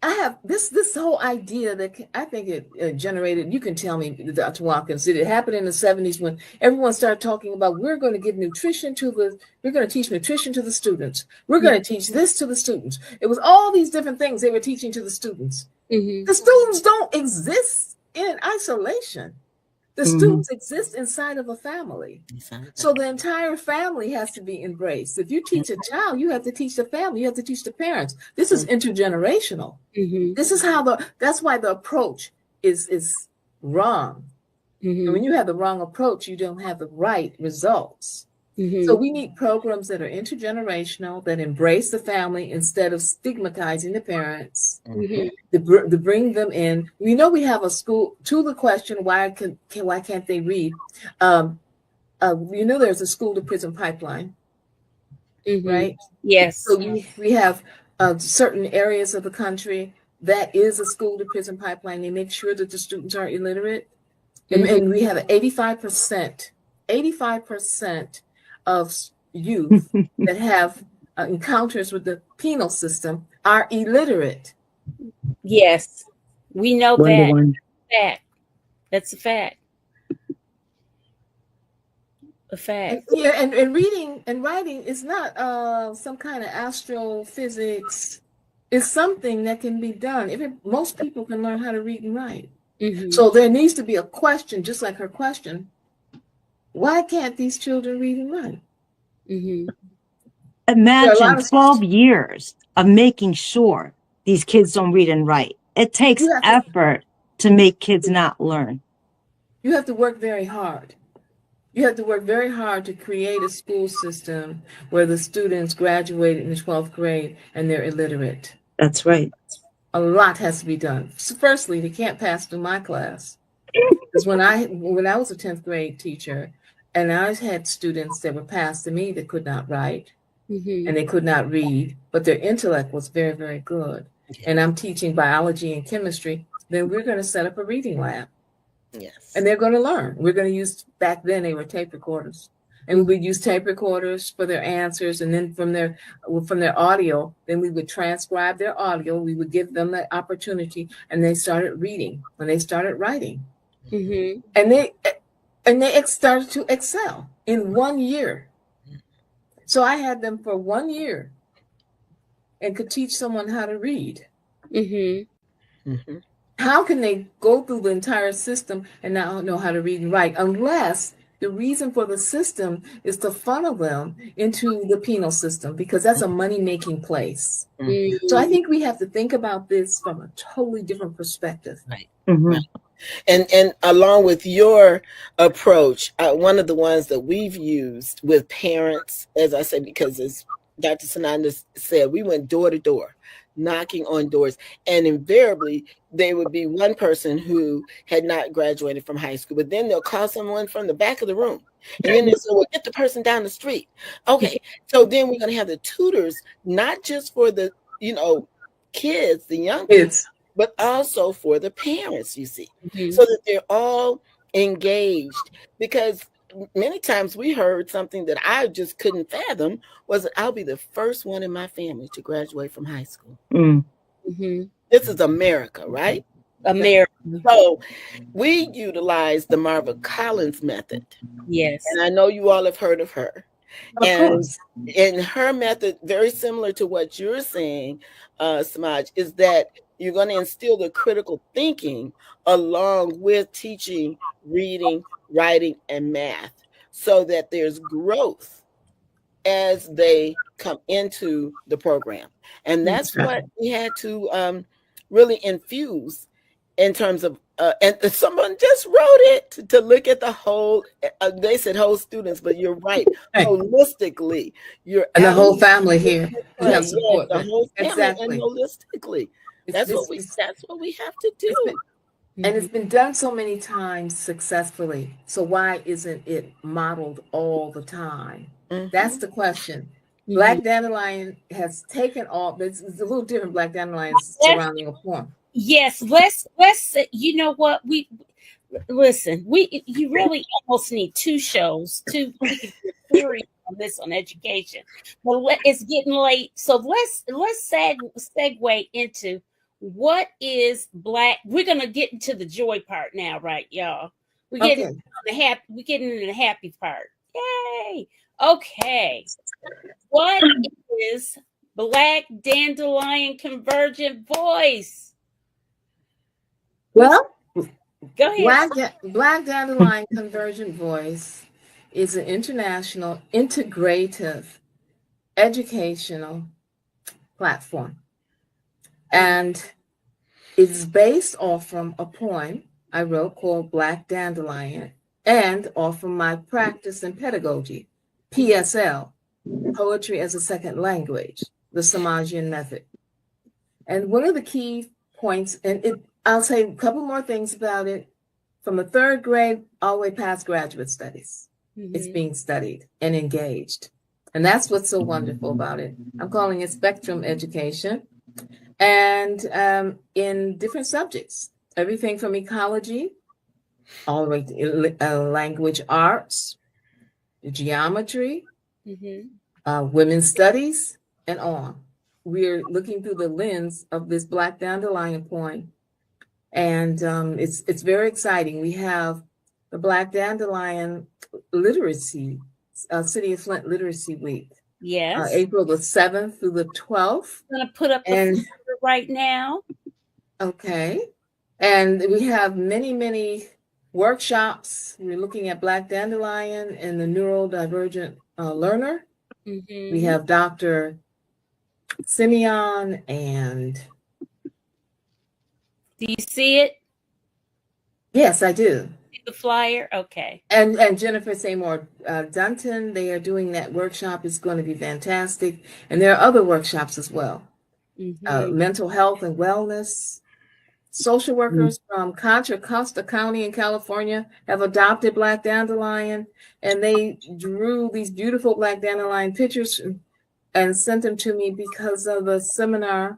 [SPEAKER 4] I have this whole idea that I think it generated, you can tell me, Dr. Watkins, it happened in the 70s when everyone started talking about we're going to teach nutrition to the students. We're going to teach this to the students. It was all these different things they were teaching to the students. The students don't exist in isolation. The students exist inside of a family. So the entire family has to be embraced. If you teach a child, you have to teach the family, you have to teach the parents. This is intergenerational. This is that's why the approach is wrong. And when you have the wrong approach, you don't have the right results. So we need programs that are intergenerational, that embrace the family instead of stigmatizing the parents, to bring them in. We know we have a school, to the question, why can't they read? There's a school to prison pipeline, right?
[SPEAKER 1] Yes.
[SPEAKER 4] So we have certain areas of the country that is a school to prison pipeline. They make sure that the students are illiterate. And we have 85% of youth that have encounters with the penal system are illiterate.
[SPEAKER 1] Yes, we know that. That's a fact. A fact.
[SPEAKER 4] And reading and writing is not some kind of astrophysics. It's something that can be done. Most people can learn how to read and write. So there needs to be a question, just like her question. Why can't these children read and write?
[SPEAKER 2] Imagine 12 years of making sure these kids don't read and write. It takes effort to make kids not learn.
[SPEAKER 4] You have to work very hard. You have to work very hard to create a school system where the students graduate in the 12th grade and they're illiterate.
[SPEAKER 2] That's right.
[SPEAKER 4] A lot has to be done. So firstly, they can't pass through my class. Because when I was a 10th grade teacher, and I had students that were passed to me that could not write and they could not read, but their intellect was very, very good. And I'm teaching biology and chemistry, then we're going to set up a reading lab.
[SPEAKER 3] Yes.
[SPEAKER 4] And they're going to learn. We're going to use, back then they were tape recorders. And we'd use tape recorders for their answers. And then from their audio, then we would transcribe their audio. We would give them the opportunity. And they started reading. When they started writing. And they started to excel in 1 year. So I had them for 1 year and could teach someone how to read. How can they go through the entire system and not know how to read and write unless the reason for the system is to funnel them into the penal system because that's a money-making place. So I think we have to think about this from a totally different perspective.
[SPEAKER 3] Right.
[SPEAKER 2] Mhm.
[SPEAKER 3] Right. And along with your approach, one of the ones that we've used with parents, as I said, because as Dr. Sananda said, we went door to door, knocking on doors, and invariably there would be one person who had not graduated from high school, but then they'll call someone from the back of the room, and then they'll say, well, get the person down the street. Okay, so then we're going to have the tutors, not just for the, kids, the young kids, but also for the parents, you see, so that they're all engaged. Because many times we heard something that I just couldn't fathom was that I'll be the first one in my family to graduate from high school. This is America, right?
[SPEAKER 1] America.
[SPEAKER 3] So we utilize the Marva Collins method.
[SPEAKER 1] Yes.
[SPEAKER 3] And I know you all have heard of her. And in her method, very similar to what you're saying, Samaj, is that you're going to instill the critical thinking along with teaching reading, writing, and math so that there's growth as they come into the program. And that's what we had to really infuse in terms of, and someone just wrote it to look at the whole, they said whole students, but you're right, holistically.
[SPEAKER 4] And the whole family here. We have support.
[SPEAKER 3] The whole family,
[SPEAKER 4] exactly.
[SPEAKER 3] and holistically. That's what we have to do.
[SPEAKER 4] And it's been done so many times successfully. So why isn't it modeled all the time? That's the question. Black Dandelion has taken all. It's a little different. Black Dandelion surrounding a poem.
[SPEAKER 1] Yes, let's. You know what? You really almost need two shows to theory on this on education. But it's getting late, so let's segue into what is Black. We're gonna get into the joy part now, right, y'all? We're getting into the happy part. Yay! Okay, what is Black Dandelion Convergent Voice?
[SPEAKER 4] Well,
[SPEAKER 1] go ahead.
[SPEAKER 4] Black Dandelion Convergent Voice is an international integrative educational platform. And it's based off from a poem I wrote called Black Dandelion and off from my practice in pedagogy, PSL, Poetry as a Second Language, the Samajian method. And one of the key points, and I'll say a couple more things about it, from the third grade all the way past graduate studies. It's being studied and engaged. And that's what's so wonderful about it. I'm calling it spectrum education. And in different subjects, everything from ecology, all the way to language arts, geometry, women's studies, and on. We're looking through the lens of this Black Dandelion poem. And it's very exciting. We have the Black Dandelion Literacy, City of Flint Literacy Week.
[SPEAKER 1] Yes.
[SPEAKER 4] April the 7th through the 12th.
[SPEAKER 1] I'm going to put up the right now.
[SPEAKER 4] Okay. And we have many, many workshops. We're looking at Black Dandelion and the neurodivergent learner. We have Dr. Simeon and...
[SPEAKER 1] Do you see it?
[SPEAKER 4] Yes, I do.
[SPEAKER 1] See the flyer? Okay.
[SPEAKER 4] And Jennifer Seymour Dunton, they are doing that workshop. It's going to be fantastic. And there are other workshops as well. Mental health and wellness. Social workers from Contra Costa County in California have adopted Black Dandelion, and they drew these beautiful Black Dandelion pictures and sent them to me because of the seminar.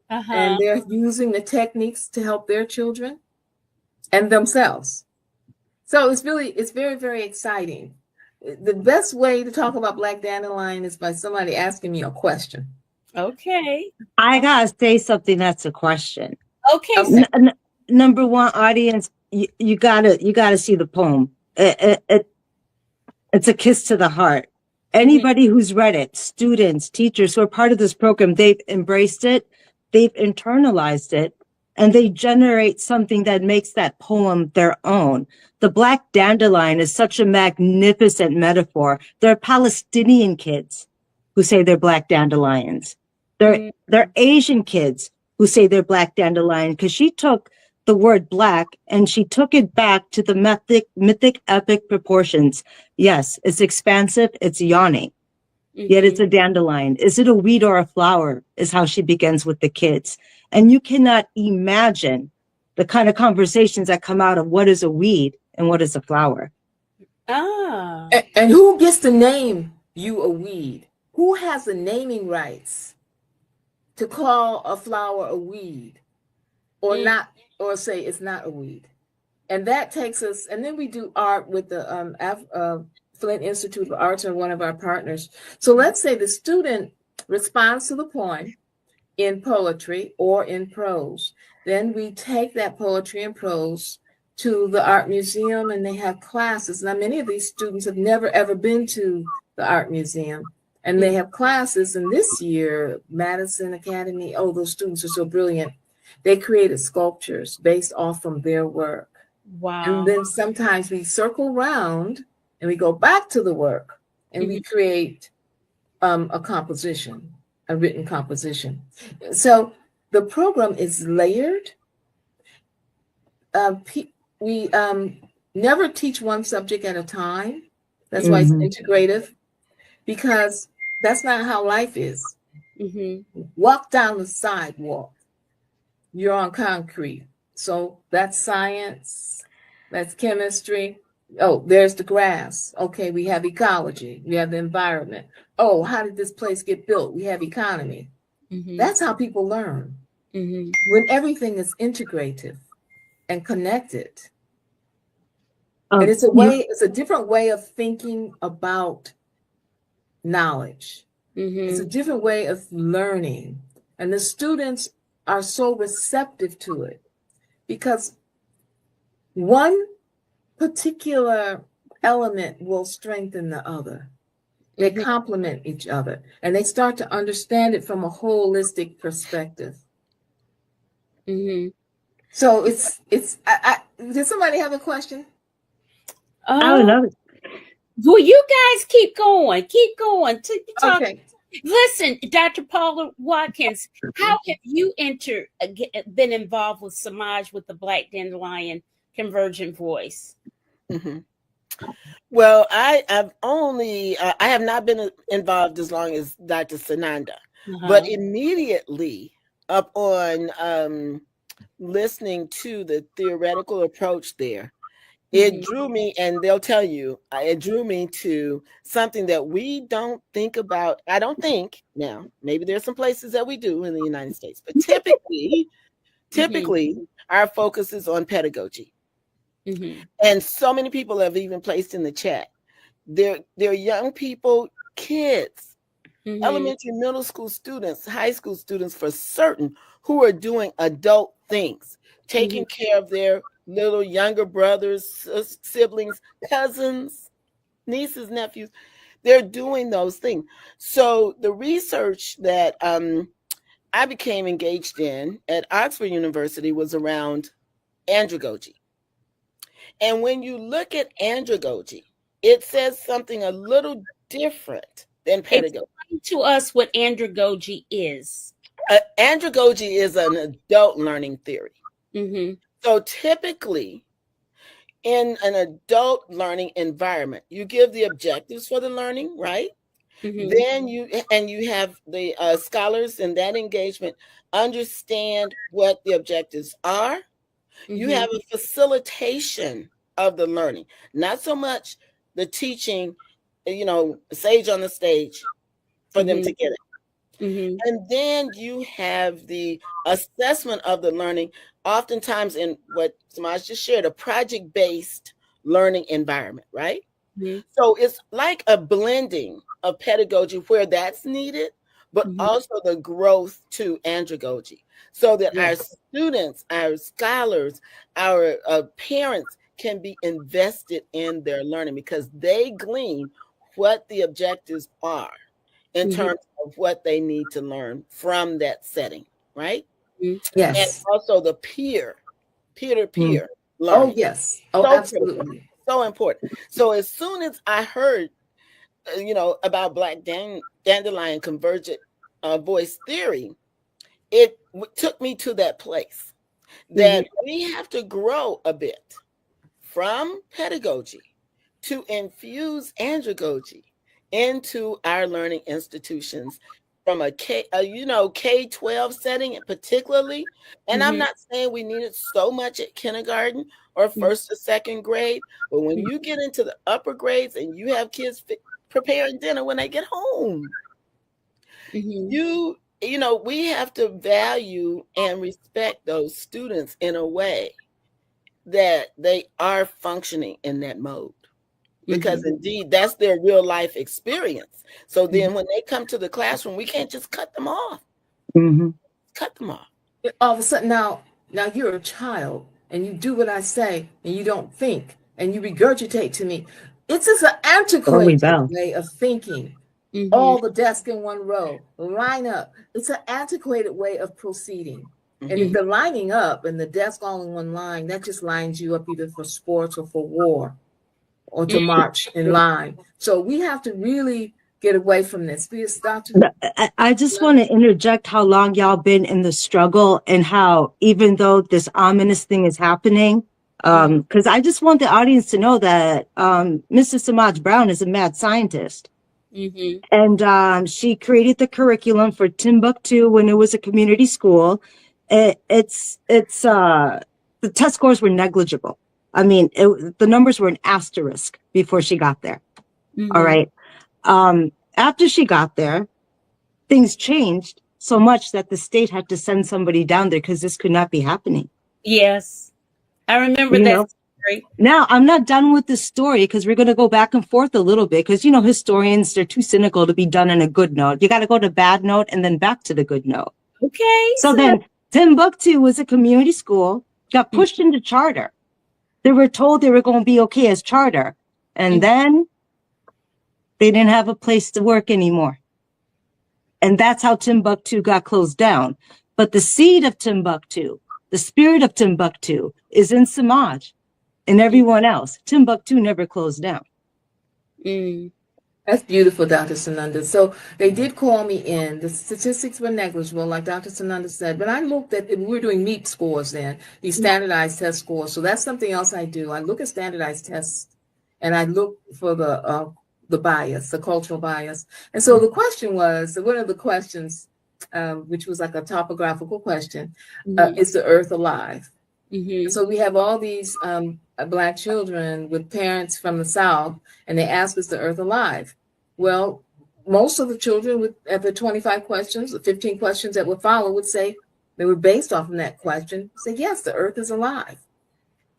[SPEAKER 4] And they're using the techniques to help their children and themselves. So it's very, very exciting. The best way to talk about Black Dandelion is by somebody asking me a question.
[SPEAKER 1] Okay.
[SPEAKER 2] I gotta say something that's a question.
[SPEAKER 1] Okay.
[SPEAKER 2] Number one, audience, you gotta see the poem. It's a kiss to the heart. Anybody who's read it, students, teachers who are part of this program, they've embraced it. They've internalized it, and they generate something that makes that poem their own. The black dandelion is such a magnificent metaphor. There are Palestinian kids who say they're black dandelions. They're Asian kids who say they're black dandelion, because she took the word black and she took it back to the mythic epic proportions. Yes, it's expansive, it's yawning, yet it's a dandelion. Is it a weed or a flower, is how she begins with the kids. And you cannot imagine the kind of conversations that come out of what is a weed and what is a flower.
[SPEAKER 1] Ah.
[SPEAKER 4] And who gets to name you a weed? Who has the naming rights to call a flower a weed or not, or say it's not a weed? And that takes us, and then we do art with the Flint Institute of Arts, are one of our partners. So let's say the student responds to the poem in poetry or in prose. Then we take that poetry and prose to the art museum, and they have classes. Now, many of these students have never ever been to the art museum, and they have classes. And this year, Madison Academy, oh, those students are so brilliant. They created sculptures based off from their work.
[SPEAKER 1] Wow.
[SPEAKER 4] And then sometimes we circle around and we go back to the work and we create a composition, a written composition. So the program is layered. We never teach one subject at a time. That's why it's integrative, because that's not how life is. Walk down the sidewalk, you're on concrete. So that's science, that's chemistry. Oh, there's the grass. Okay, we have ecology, we have the environment. Oh, how did this place get built? We have economy. That's how people learn. When everything is integrative and connected. And it's a different way of thinking about knowledge. It's a different way of learning. And the students are so receptive to it because one particular element will strengthen the other. They complement each other, and they start to understand it from a holistic perspective. So it's. Did somebody have a question?
[SPEAKER 2] I love it.
[SPEAKER 1] Well, you guys keep going.
[SPEAKER 4] Okay.
[SPEAKER 1] Listen, Dr. Paula Watkins, how have you been involved with Samaj with the Black Dandelion Convergent Voice?
[SPEAKER 3] Well, I have not been involved as long as Dr. Sananda, but immediately upon listening to the theoretical approach there, it drew me, and they'll tell you, it drew me to something that we don't think about. I don't think now, maybe there's some places that we do in the United States, but typically our focus is on pedagogy. And so many people have even placed in the chat, they're young people, kids, elementary, middle school students, high school students for certain, who are doing adult things, taking care of their little younger brothers, siblings, cousins, nieces, nephews. They're doing those things. So the research that I became engaged in at Oxford University was around andragogy. And when you look at andragogy, it says something a little different than pedagogy.
[SPEAKER 1] Explain to us what andragogy is.
[SPEAKER 3] Andragogy is an adult learning theory. So typically, in an adult learning environment, you give the objectives for the learning, right? Then you have the scholars in that engagement understand what the objectives are. You have a facilitation of the learning, not so much the teaching, sage on the stage for them to get it. And then you have the assessment of the learning, oftentimes in what Samaj just shared, a project-based learning environment, right? So it's like a blending of pedagogy where that's needed, but also the growth to andragogy, so that our students, our scholars, our parents can be invested in their learning because they glean what the objectives are in terms of what they need to learn from that setting, right?
[SPEAKER 4] Yes.
[SPEAKER 3] And also the peer-to-peer
[SPEAKER 4] Oh,
[SPEAKER 3] learning.
[SPEAKER 4] yes. Oh,
[SPEAKER 3] So
[SPEAKER 4] absolutely.
[SPEAKER 3] critical, so important. So as soon as I heard, about Black Dandelion Convergent Voice Theory, it took me to that place that we have to grow a bit from pedagogy to infuse andragogy into our learning institutions from a K-12 setting particularly. And I'm not saying we need it so much at kindergarten or first or second grade, but when you get into the upper grades and you have kids preparing dinner when they get home, we have to value and respect those students in a way that they are functioning in that mode. Because indeed, that's their real life experience. So then when they come to the classroom, we can't just cut them off. Cut them off.
[SPEAKER 4] All of a sudden, now you're a child and you do what I say and you don't think and you regurgitate to me. It's just an antiquated way of thinking. All the desks in one row, line up. It's an antiquated way of proceeding. And if they're lining up and the desk all in one line, that just lines you up either for sports or for war or to march in line. So we have to really get away from this. Because
[SPEAKER 2] I just want to interject how long y'all been in the struggle and how even though this ominous thing is happening, because I just want the audience to know that Mrs. Samaj Brown is a mad scientist. And she created the curriculum for Timbuktu when it was a community school. The test scores were negligible. I mean, the numbers were an asterisk before she got there. All right. After she got there, things changed so much that the state had to send somebody down there because this could not be happening.
[SPEAKER 1] Yes. I remember that story.
[SPEAKER 2] Now, I'm not done with the story because we're going to go back and forth a little bit because, historians, they're too cynical to be done in a good note. You got to go to bad note and then back to the good note.
[SPEAKER 1] Okay.
[SPEAKER 2] So then Timbuktu was a community school, got pushed into charter. They were told they were going to be okay as charter. And then they didn't have a place to work anymore. And that's how Timbuktu got closed down. But the seed of Timbuktu, the spirit of Timbuktu is in Samaj and everyone else. Timbuktu never closed down.
[SPEAKER 4] That's beautiful, Dr. Sananda. So they did call me in. The statistics were negligible, like Dr. Sananda said. But I looked at, we were doing MEEP scores then, these standardized test scores. So that's something else I do. I look at standardized tests and I look for the bias, the cultural bias. And so the question was, one of the questions, which was like a topographical question, is the earth alive? So we have all these Black children with parents from the South, and they ask, is the earth alive? Well, most of the children at the 25 questions, the 15 questions that would follow would say, they were based off of that question, say, yes, the earth is alive.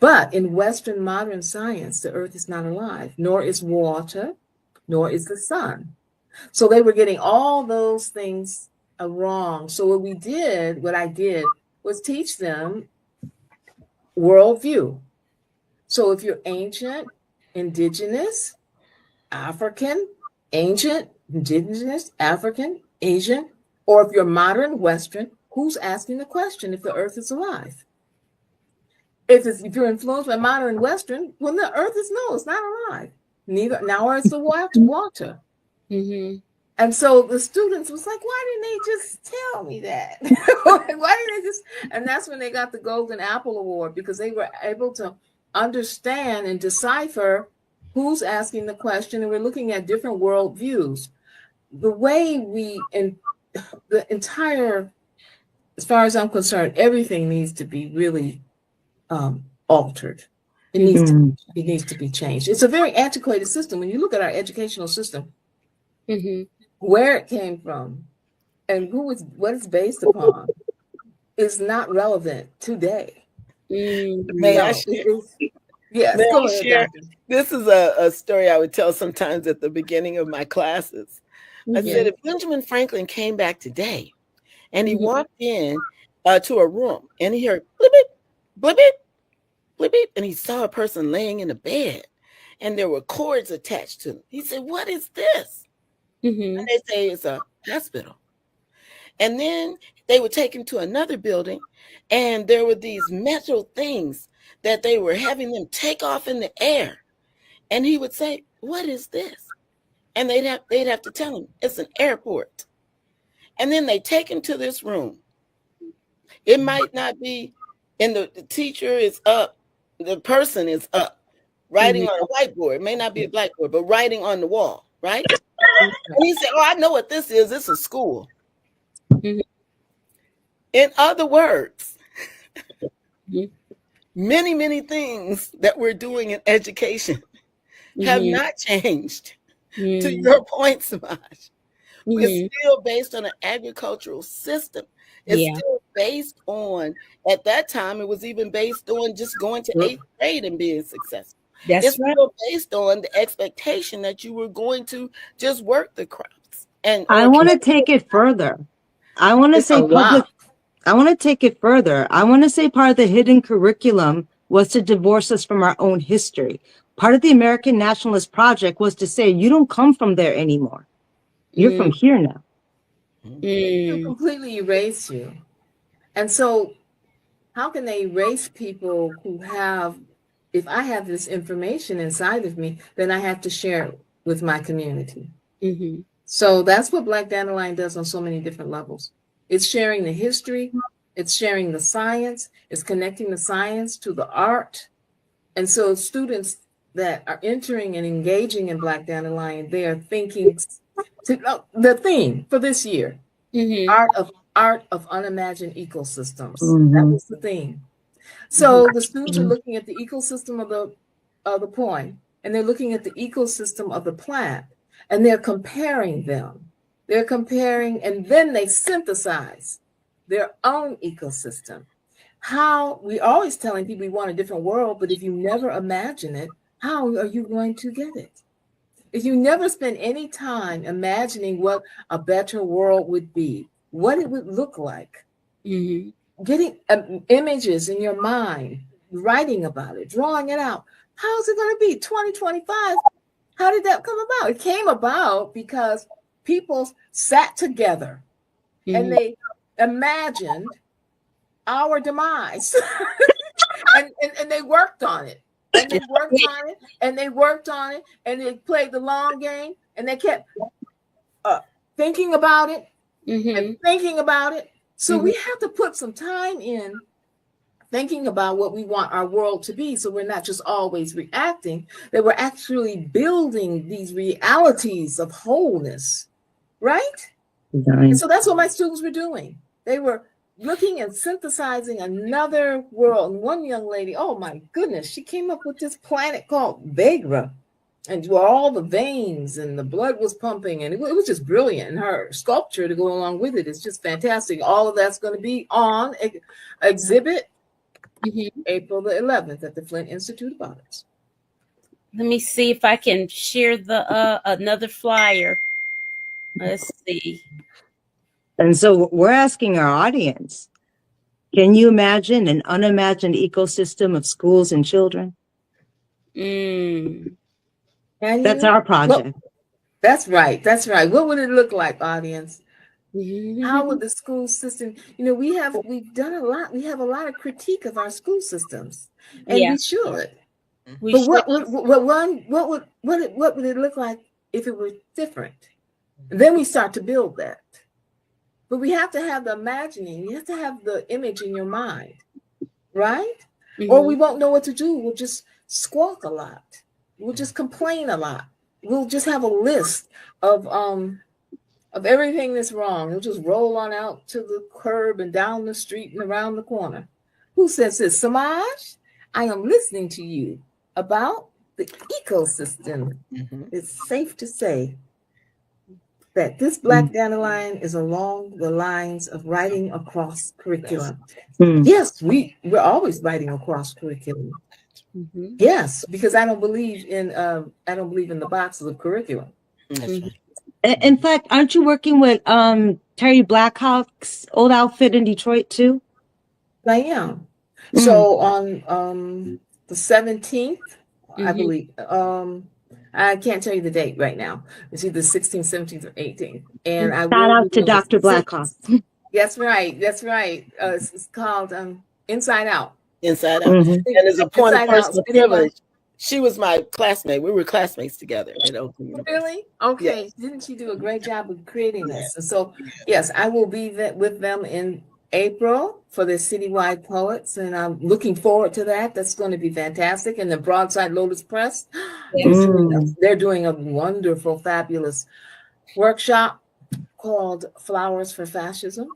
[SPEAKER 4] But in Western modern science, the earth is not alive, nor is water, nor is the sun. So they were getting all those things wrong. So what I did was teach them worldview. So if you're ancient, indigenous, African, ancient, indigenous, African, Asian, or if you're modern, Western, who's asking the question if the earth is alive? If you're influenced by modern Western, well, the earth is it's not alive. Neither now is the water. And so the students was like, why didn't they just tell me that? Why didn't they just? And that's when they got the Golden Apple Award, because they were able to understand and decipher who's asking the question. And we're looking at different worldviews. The way the entire, as far as I'm concerned, everything needs to be really altered. It needs to be changed. It's a very antiquated system. When you look at our educational system, where it came from and what it's based upon is not relevant today.
[SPEAKER 3] May I share?
[SPEAKER 4] Yes, go ahead, Doctor.
[SPEAKER 3] This is a story I would tell sometimes at the beginning of my classes. I said, if Benjamin Franklin came back today and he walked in to a room and he heard blip, blip, blip, blip, and he saw a person laying in a bed and there were cords attached to them. He said, what is this? And they say it's a hospital. And then they would take him to another building, and there were these metal things that they were having them take off in the air. And he would say, "What is this?" And they'd have to tell him, "It's an airport." And then they take him to this room. It might not be, and the teacher is up, the person is up, writing on a whiteboard. It may not be a blackboard, but writing on the wall, right? And he said, "Oh, I know what this is. It's a school." In other words, many, many things that we're doing in education have not changed. To your point, Samaj, it's still based on an agricultural system. It's still based on, at that time, it was even based on just going to 8th grade and being successful. It's still based on the expectation that you were going to just work the crops. And
[SPEAKER 2] I want to take it further. I want to say I want to take it further. I want to say part of the hidden curriculum was to divorce us from our own history. Part of the American Nationalist Project was to say, you don't come from there anymore. You're from here now.
[SPEAKER 4] To completely erase you. And so how can they erase people who have, if I have this information inside of me, then I have to share it with my community. So that's what Black Dandelion does on so many different levels. It's sharing the history, it's sharing the science, it's connecting the science to the art. And so students that are entering and engaging in Black Dandelion, they are thinking the theme for this year, art of unimagined ecosystems. That was the theme. So the students are looking at the ecosystem of the poem, and they're looking at the ecosystem of the plant, and they're comparing them. They're comparing, and then they synthesize their own ecosystem. How we always telling people we want a different world, but if you never imagine it, how are you going to get it? If you never spend any time imagining what a better world would be, what it would look like, getting images in your mind, writing about it, drawing it out, how's it going to be 2025? How did that come about? It came about because people sat together and they imagined our demise and they worked on it. And they worked on it, and they worked on it, and they played the long game, and they kept thinking about it and thinking about it. So we have to put some time in thinking about what we want our world to be, so we're not just always reacting, that we're actually building these realities of wholeness, right? And so that's what my students were doing. They were looking and synthesizing another world. And one young lady, oh my goodness, she came up with this planet called Vega, and where all the veins and the blood was pumping, and it was just brilliant. And her sculpture to go along with it is just fantastic. All of that's going to be on exhibit April the 11th at the Flint Institute of Arts.
[SPEAKER 1] Let me see if I can share the another flyer. Let's see.
[SPEAKER 2] And so we're asking our audience, can you imagine an unimagined ecosystem of schools and children? That's our project.
[SPEAKER 4] Well, that's right. That's right. What would it look like, audience? How would the school system, we have a lot of critique of our school systems, and we should. What would it look like if it were different? Then we start to build that. But we have to have the imagining. You have to have the image in your mind, right? Or we won't know what to do. We'll just squawk a lot. We'll just complain a lot. We'll just have a list of everything that's wrong. We'll just roll on out to the curb and down the street and around the corner. Who says this? Samaj, I am listening to you about the ecosystem. It's safe to say that this Black Dandelion is along the lines of writing across curriculum. Yes, we're always writing across curriculum. Yes, because I don't believe in the boxes of curriculum.
[SPEAKER 2] In fact, aren't you working with Terry Blackhawk's old outfit in Detroit too?
[SPEAKER 4] I am. So on the 17th, I believe, I I can't tell you the date right now. It's either 16th, 17th, or 18th. And I
[SPEAKER 2] Shout
[SPEAKER 4] will
[SPEAKER 2] out
[SPEAKER 4] be
[SPEAKER 2] to Dr. Blackhawk.
[SPEAKER 4] That's right. That's right. It's called Inside Out.
[SPEAKER 3] Inside Out.
[SPEAKER 2] Mhm.
[SPEAKER 3] And as a point of
[SPEAKER 4] Inside Out,
[SPEAKER 3] personal
[SPEAKER 4] citywide.
[SPEAKER 3] privilege, she was my classmate. We were classmates together at Oakland University.
[SPEAKER 4] Really? Okay.
[SPEAKER 3] Yes.
[SPEAKER 4] Didn't she do a great job of creating this? And so, yes, I will be with them in April for the Citywide Poets, and I'm looking forward to that. That's going to be fantastic. And the Broadside Lotus Press, they're doing a wonderful, fabulous workshop called Flowers for Fascism.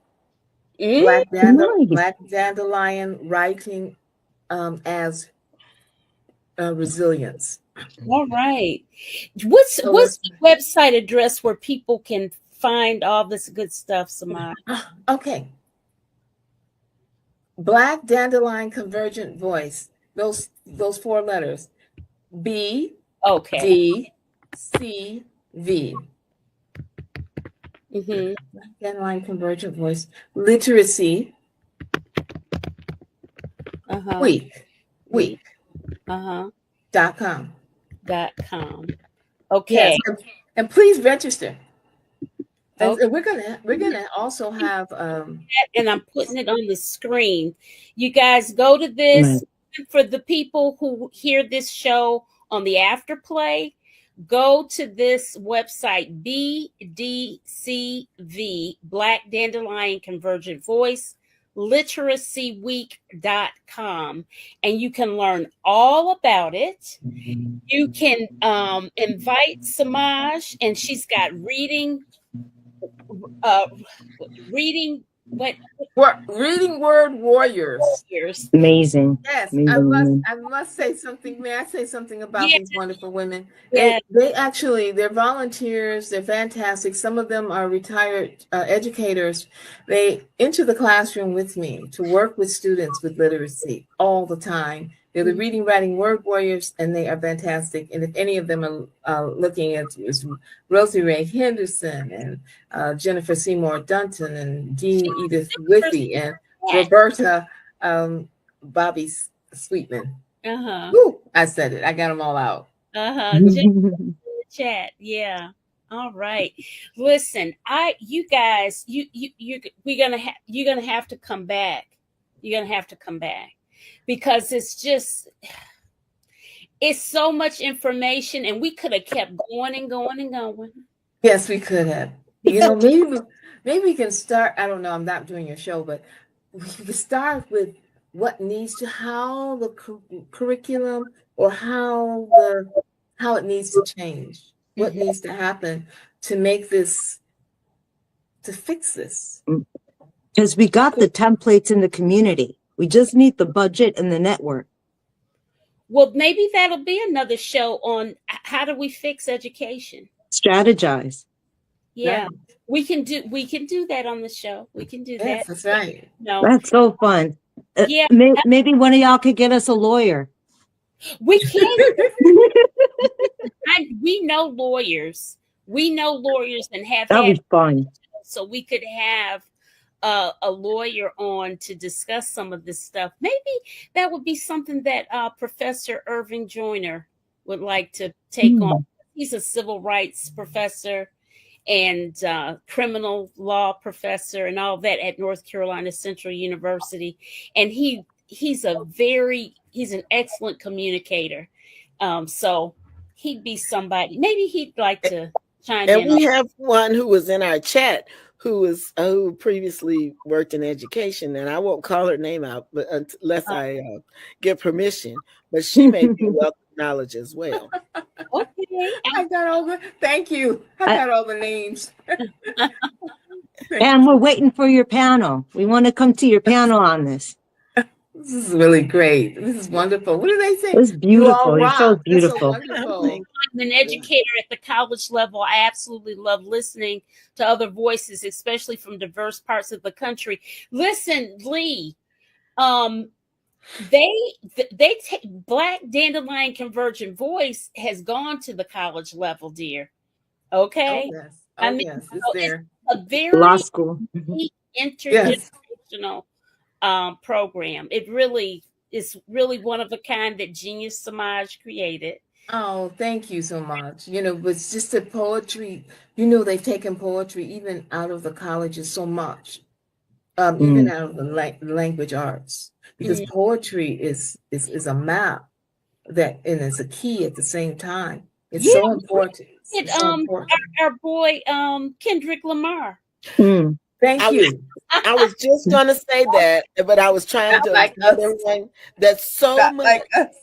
[SPEAKER 4] Black Dandelion writing as resilience.
[SPEAKER 1] All right. What's the website address where people can find all this good stuff, Samaj?
[SPEAKER 4] Okay. Black Dandelion Convergent Voice. Those 4 letters. B D C V. Black Dandelion Convergent Voice. Literacy. Week. .com.
[SPEAKER 1] Okay.
[SPEAKER 4] Yes. And please register. And we're gonna also have
[SPEAKER 1] and I'm putting it on the screen. You guys go to this for the people who hear this show on the afterplay. Go to this website, BDCV, Black Dandelion Convergent Voice, literacyweek.com, and you can learn all about it. You can invite Samaj, and she's got reading Reading
[SPEAKER 4] Word Warriors.
[SPEAKER 2] Amazing.
[SPEAKER 4] Yes,
[SPEAKER 2] Amazing.
[SPEAKER 4] I must say something. May I say something about these wonderful women?
[SPEAKER 1] Yeah.
[SPEAKER 4] They're volunteers. They're fantastic. Some of them are retired educators. They enter the classroom with me to work with students with literacy all the time. They're the Reading, Writing, Word Warriors, and they are fantastic. And if any of them are looking at Rosie Ray Henderson and Jennifer Seymour Dunton and Jean Edith Withy and Roberta Bobby Sweetman. Woo, I said it. I got them all out.
[SPEAKER 1] Chat. Yeah. All right. Listen, you're gonna have to come back. You're gonna have to come back. Because it's so much information, and we could have kept going and going and going.
[SPEAKER 4] Yes, we could have. Maybe we can start. I don't know. I'm not doing your show, but we can start with how the curriculum or how it needs to change. What needs to happen to make this, to fix this?
[SPEAKER 2] Because we got the templates in the community. We just need the budget and the network.
[SPEAKER 1] Well, maybe that'll be another show on how do we fix education.
[SPEAKER 2] Strategize.
[SPEAKER 1] Yeah, we can do that on the show. We can do that.
[SPEAKER 4] Yes, that's right.
[SPEAKER 1] No,
[SPEAKER 2] that's so fun.
[SPEAKER 1] Yeah,
[SPEAKER 2] maybe one of y'all could get us a lawyer.
[SPEAKER 1] We can. We know lawyers. We know lawyers and have
[SPEAKER 2] that'd be fun.
[SPEAKER 1] So we could have a lawyer on to discuss some of this stuff. Maybe that would be something that Professor Irving Joyner would like to take on. He's a civil rights professor and criminal law professor and all that at North Carolina Central University. And he's an excellent communicator. So he'd be somebody. Maybe he'd like to chime in.
[SPEAKER 3] And we have one who was in our chat who previously worked in education, and I won't call her name out, but unless I get permission. But she may be wealth of knowledge as well.
[SPEAKER 1] Okay,
[SPEAKER 4] I got all the. Thank you. I got all the names.
[SPEAKER 2] And we're waiting for your panel. We want to come to your panel on this.
[SPEAKER 4] This is really great. This is wonderful. What do they say?
[SPEAKER 2] It's beautiful. You're so beautiful.
[SPEAKER 1] I'm an educator at the college level. I absolutely love listening to other voices, especially from diverse parts of the country. Listen, Lee, they take Black Dandelion Convergent Voice has gone to the college level, dear. Okay.
[SPEAKER 4] Oh, yes. Oh, yes. It's there.
[SPEAKER 1] It's a very
[SPEAKER 2] law school
[SPEAKER 1] intergenerational program. It really is really one of a kind that Genius Samaj created.
[SPEAKER 4] Oh, thank you so much. But it's just that poetry, they've taken poetry even out of the colleges so much, even out of the language arts, because poetry is a map and it's a key at the same time. It's
[SPEAKER 1] Yeah,
[SPEAKER 4] so important.
[SPEAKER 1] it,
[SPEAKER 4] It's so important.
[SPEAKER 1] our boy Kendrick Lamar.
[SPEAKER 4] Thank you.
[SPEAKER 3] I was just gonna say that, but I was trying
[SPEAKER 4] Not
[SPEAKER 3] to
[SPEAKER 4] like
[SPEAKER 3] let
[SPEAKER 4] us.
[SPEAKER 3] everyone that's so
[SPEAKER 4] Not
[SPEAKER 3] much.
[SPEAKER 4] like us.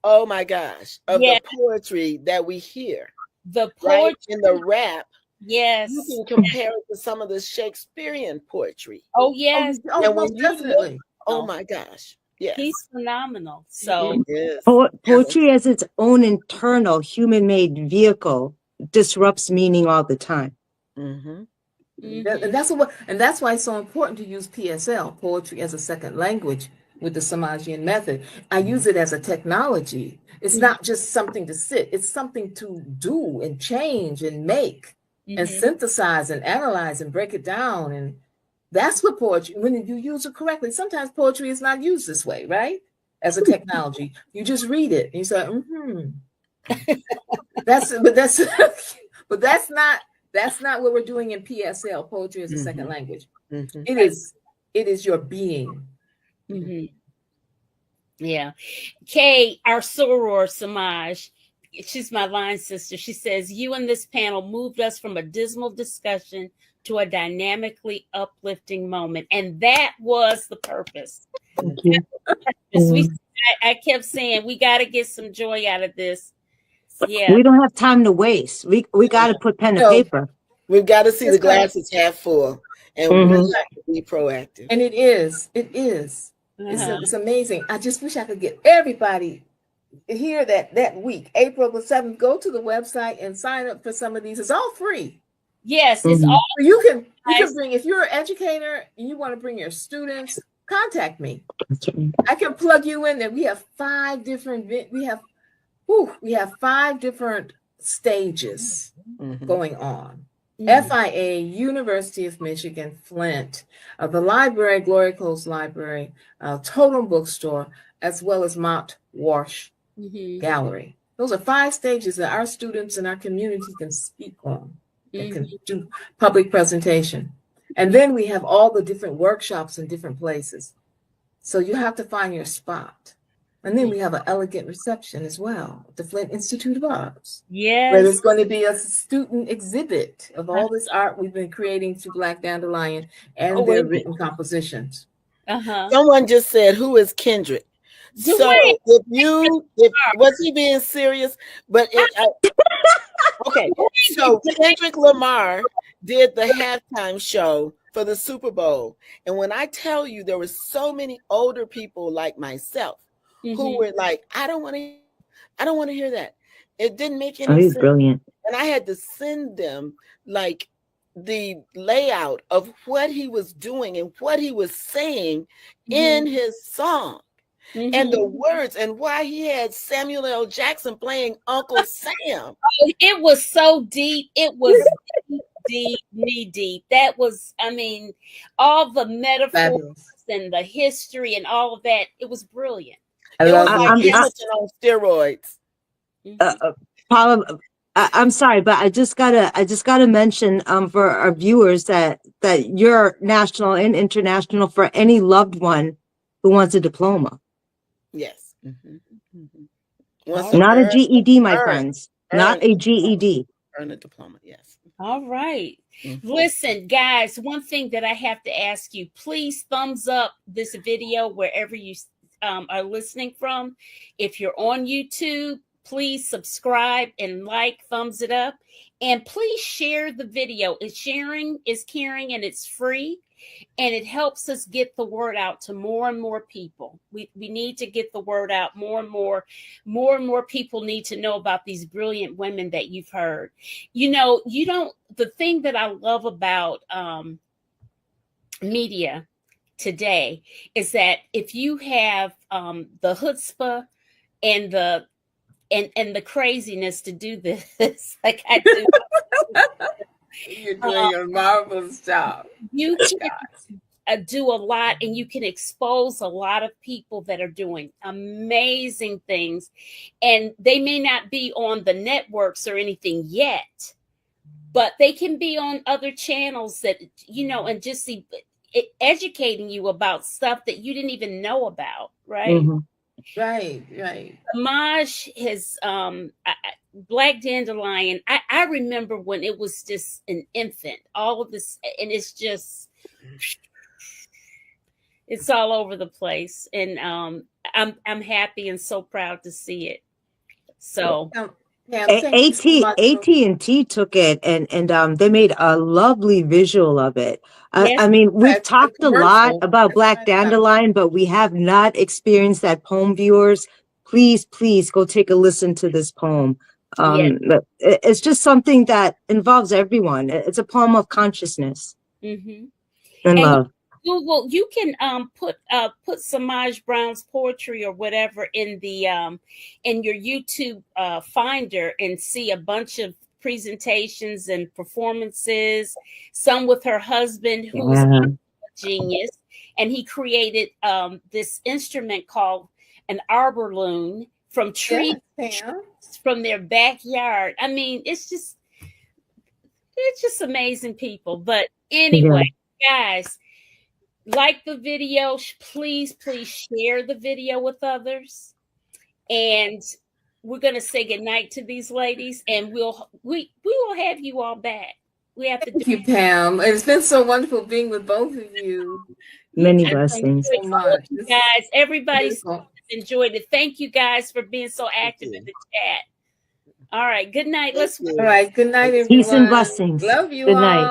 [SPEAKER 3] Oh my gosh, of
[SPEAKER 1] Yeah.
[SPEAKER 3] the poetry that we hear,
[SPEAKER 1] The
[SPEAKER 3] right?
[SPEAKER 1] poetry,
[SPEAKER 3] In the rap,
[SPEAKER 1] yes.
[SPEAKER 3] you can compare it to some of the Shakespearean poetry.
[SPEAKER 1] Oh yes,
[SPEAKER 4] Oh,
[SPEAKER 3] And when
[SPEAKER 4] most
[SPEAKER 3] you
[SPEAKER 4] definitely.
[SPEAKER 3] look, oh my gosh, yes,
[SPEAKER 1] he's phenomenal. So
[SPEAKER 3] it is.
[SPEAKER 2] Poetry as its own internal human-made vehicle disrupts meaning all the time.
[SPEAKER 3] Mm-hmm.
[SPEAKER 4] And that's why it's so important to use PSL, poetry as a second language, with the Samajian method. I use it as a technology. It's not just something to sit, it's something to do and change and make and synthesize and analyze and break it down. And that's what poetry, when you use it correctly, sometimes poetry is not used this way, right? As a technology. You just read it and you say, but that's not what we're doing in PSL, poetry as a second language. It is your being.
[SPEAKER 1] Yeah. Kay, our soror Samaj, she's my line sister. She says, you and this panel moved us from a dismal discussion to a dynamically uplifting moment. And that was the purpose. I kept saying, we got to get some joy out of this. Yeah.
[SPEAKER 2] We don't have time to waste. We got to put pen to paper.
[SPEAKER 3] We've got to see the glasses half full, and we have to be proactive.
[SPEAKER 4] And it is. It's amazing. I just wish I could get everybody here that week, April the 7th. Go to the website and sign up for some of these. It's all free.
[SPEAKER 1] Yes, it's all.
[SPEAKER 4] You can bring, if you're an educator and you want to bring your students, contact me. I can plug you in there. We have 5 different stages going on. FIA, University of Michigan, Flint, the library, Glory Coast Library, Totem Bookstore, as well as Mount Wash Gallery. Those are 5 stages that our students and our community can speak on and can do public presentation. And then we have all the different workshops in different places. So you have to find your spot. And then we have an elegant reception as well, the Flint Institute of Arts.
[SPEAKER 1] Yes.
[SPEAKER 4] Where there's going to be a student exhibit of all this art we've been creating through Black Dandelion and their written compositions.
[SPEAKER 3] Someone just said, who is Kendrick? So if was he being serious? But okay, so Kendrick Lamar did the halftime show for the Super Bowl. And when I tell you there were so many older people like myself who were like, I don't want to hear that. It didn't make any sense.
[SPEAKER 2] Brilliant.
[SPEAKER 3] And I had to send them like the layout of what he was doing and what he was saying in his song. And the words and why he had Samuel L. Jackson playing Uncle Sam.
[SPEAKER 1] Oh, it was so deep. It was deep, knee deep. That was, I mean, all the metaphors and the history and all of that. It was brilliant.
[SPEAKER 3] It was like Hamilton on steroids.
[SPEAKER 2] Paula, I'm sorry, but I just gotta mention for our viewers that you're national and international for any loved one who wants a diploma.
[SPEAKER 3] Yes.
[SPEAKER 2] Not a GED, my friends. Not a GED.
[SPEAKER 3] Earn a diploma, yes.
[SPEAKER 1] All right. Listen, guys, one thing that I have to ask you, please thumbs up this video wherever you are listening from. If you're on YouTube, please subscribe and like, thumbs it up, and please share the video. Sharing is caring, and it's free, and it helps us get the word out to more and more people. We need to get the word out more and more people need to know about these brilliant women that you've heard. The thing that I love about media today is that if you have the chutzpah and the craziness to do this, like I do,
[SPEAKER 4] you're doing a marvelous job.
[SPEAKER 1] You do a lot, and you can expose a lot of people that are doing amazing things, and they may not be on the networks or anything yet, but they can be on other channels that, you know, and just see, educating you about stuff that you didn't even know about, right?
[SPEAKER 2] Mhm.
[SPEAKER 4] Right.
[SPEAKER 1] Samaj has Black Dandelion. I remember when it was just an infant, all of this, and it's all over the place, and I'm happy and so proud to see it. So
[SPEAKER 4] Pam, thank you so much for-
[SPEAKER 2] AT&T took it and they made a lovely visual of it.
[SPEAKER 1] Yes.
[SPEAKER 2] I mean, we've talked a lot
[SPEAKER 4] commercial.
[SPEAKER 2] about Black Dandelion, but we have not experienced that poem. Viewers, please go take a listen to this poem. It's just something that involves everyone. It's a poem of consciousness and love.
[SPEAKER 1] Google, you can put Samaj Brown's poetry or whatever in the in your YouTube finder and see a bunch of presentations and performances, some with her husband, who's a genius, and he created this instrument called an arborloon from trees from their backyard. I mean, it's just amazing people. But anyway, guys, like the video, please share the video with others, and we're going to say goodnight to these ladies, and we will have you all back. We have to
[SPEAKER 4] Thank you, Pam. It's been so wonderful being with both of you.
[SPEAKER 2] Many blessings.
[SPEAKER 4] So much.
[SPEAKER 1] Guys, everybody's enjoyed it. Thank you guys for being so active in the chat. All right, good night.
[SPEAKER 4] All right, good night, everyone.
[SPEAKER 2] Peace and blessings.
[SPEAKER 4] Love you
[SPEAKER 2] good
[SPEAKER 4] all.
[SPEAKER 2] night.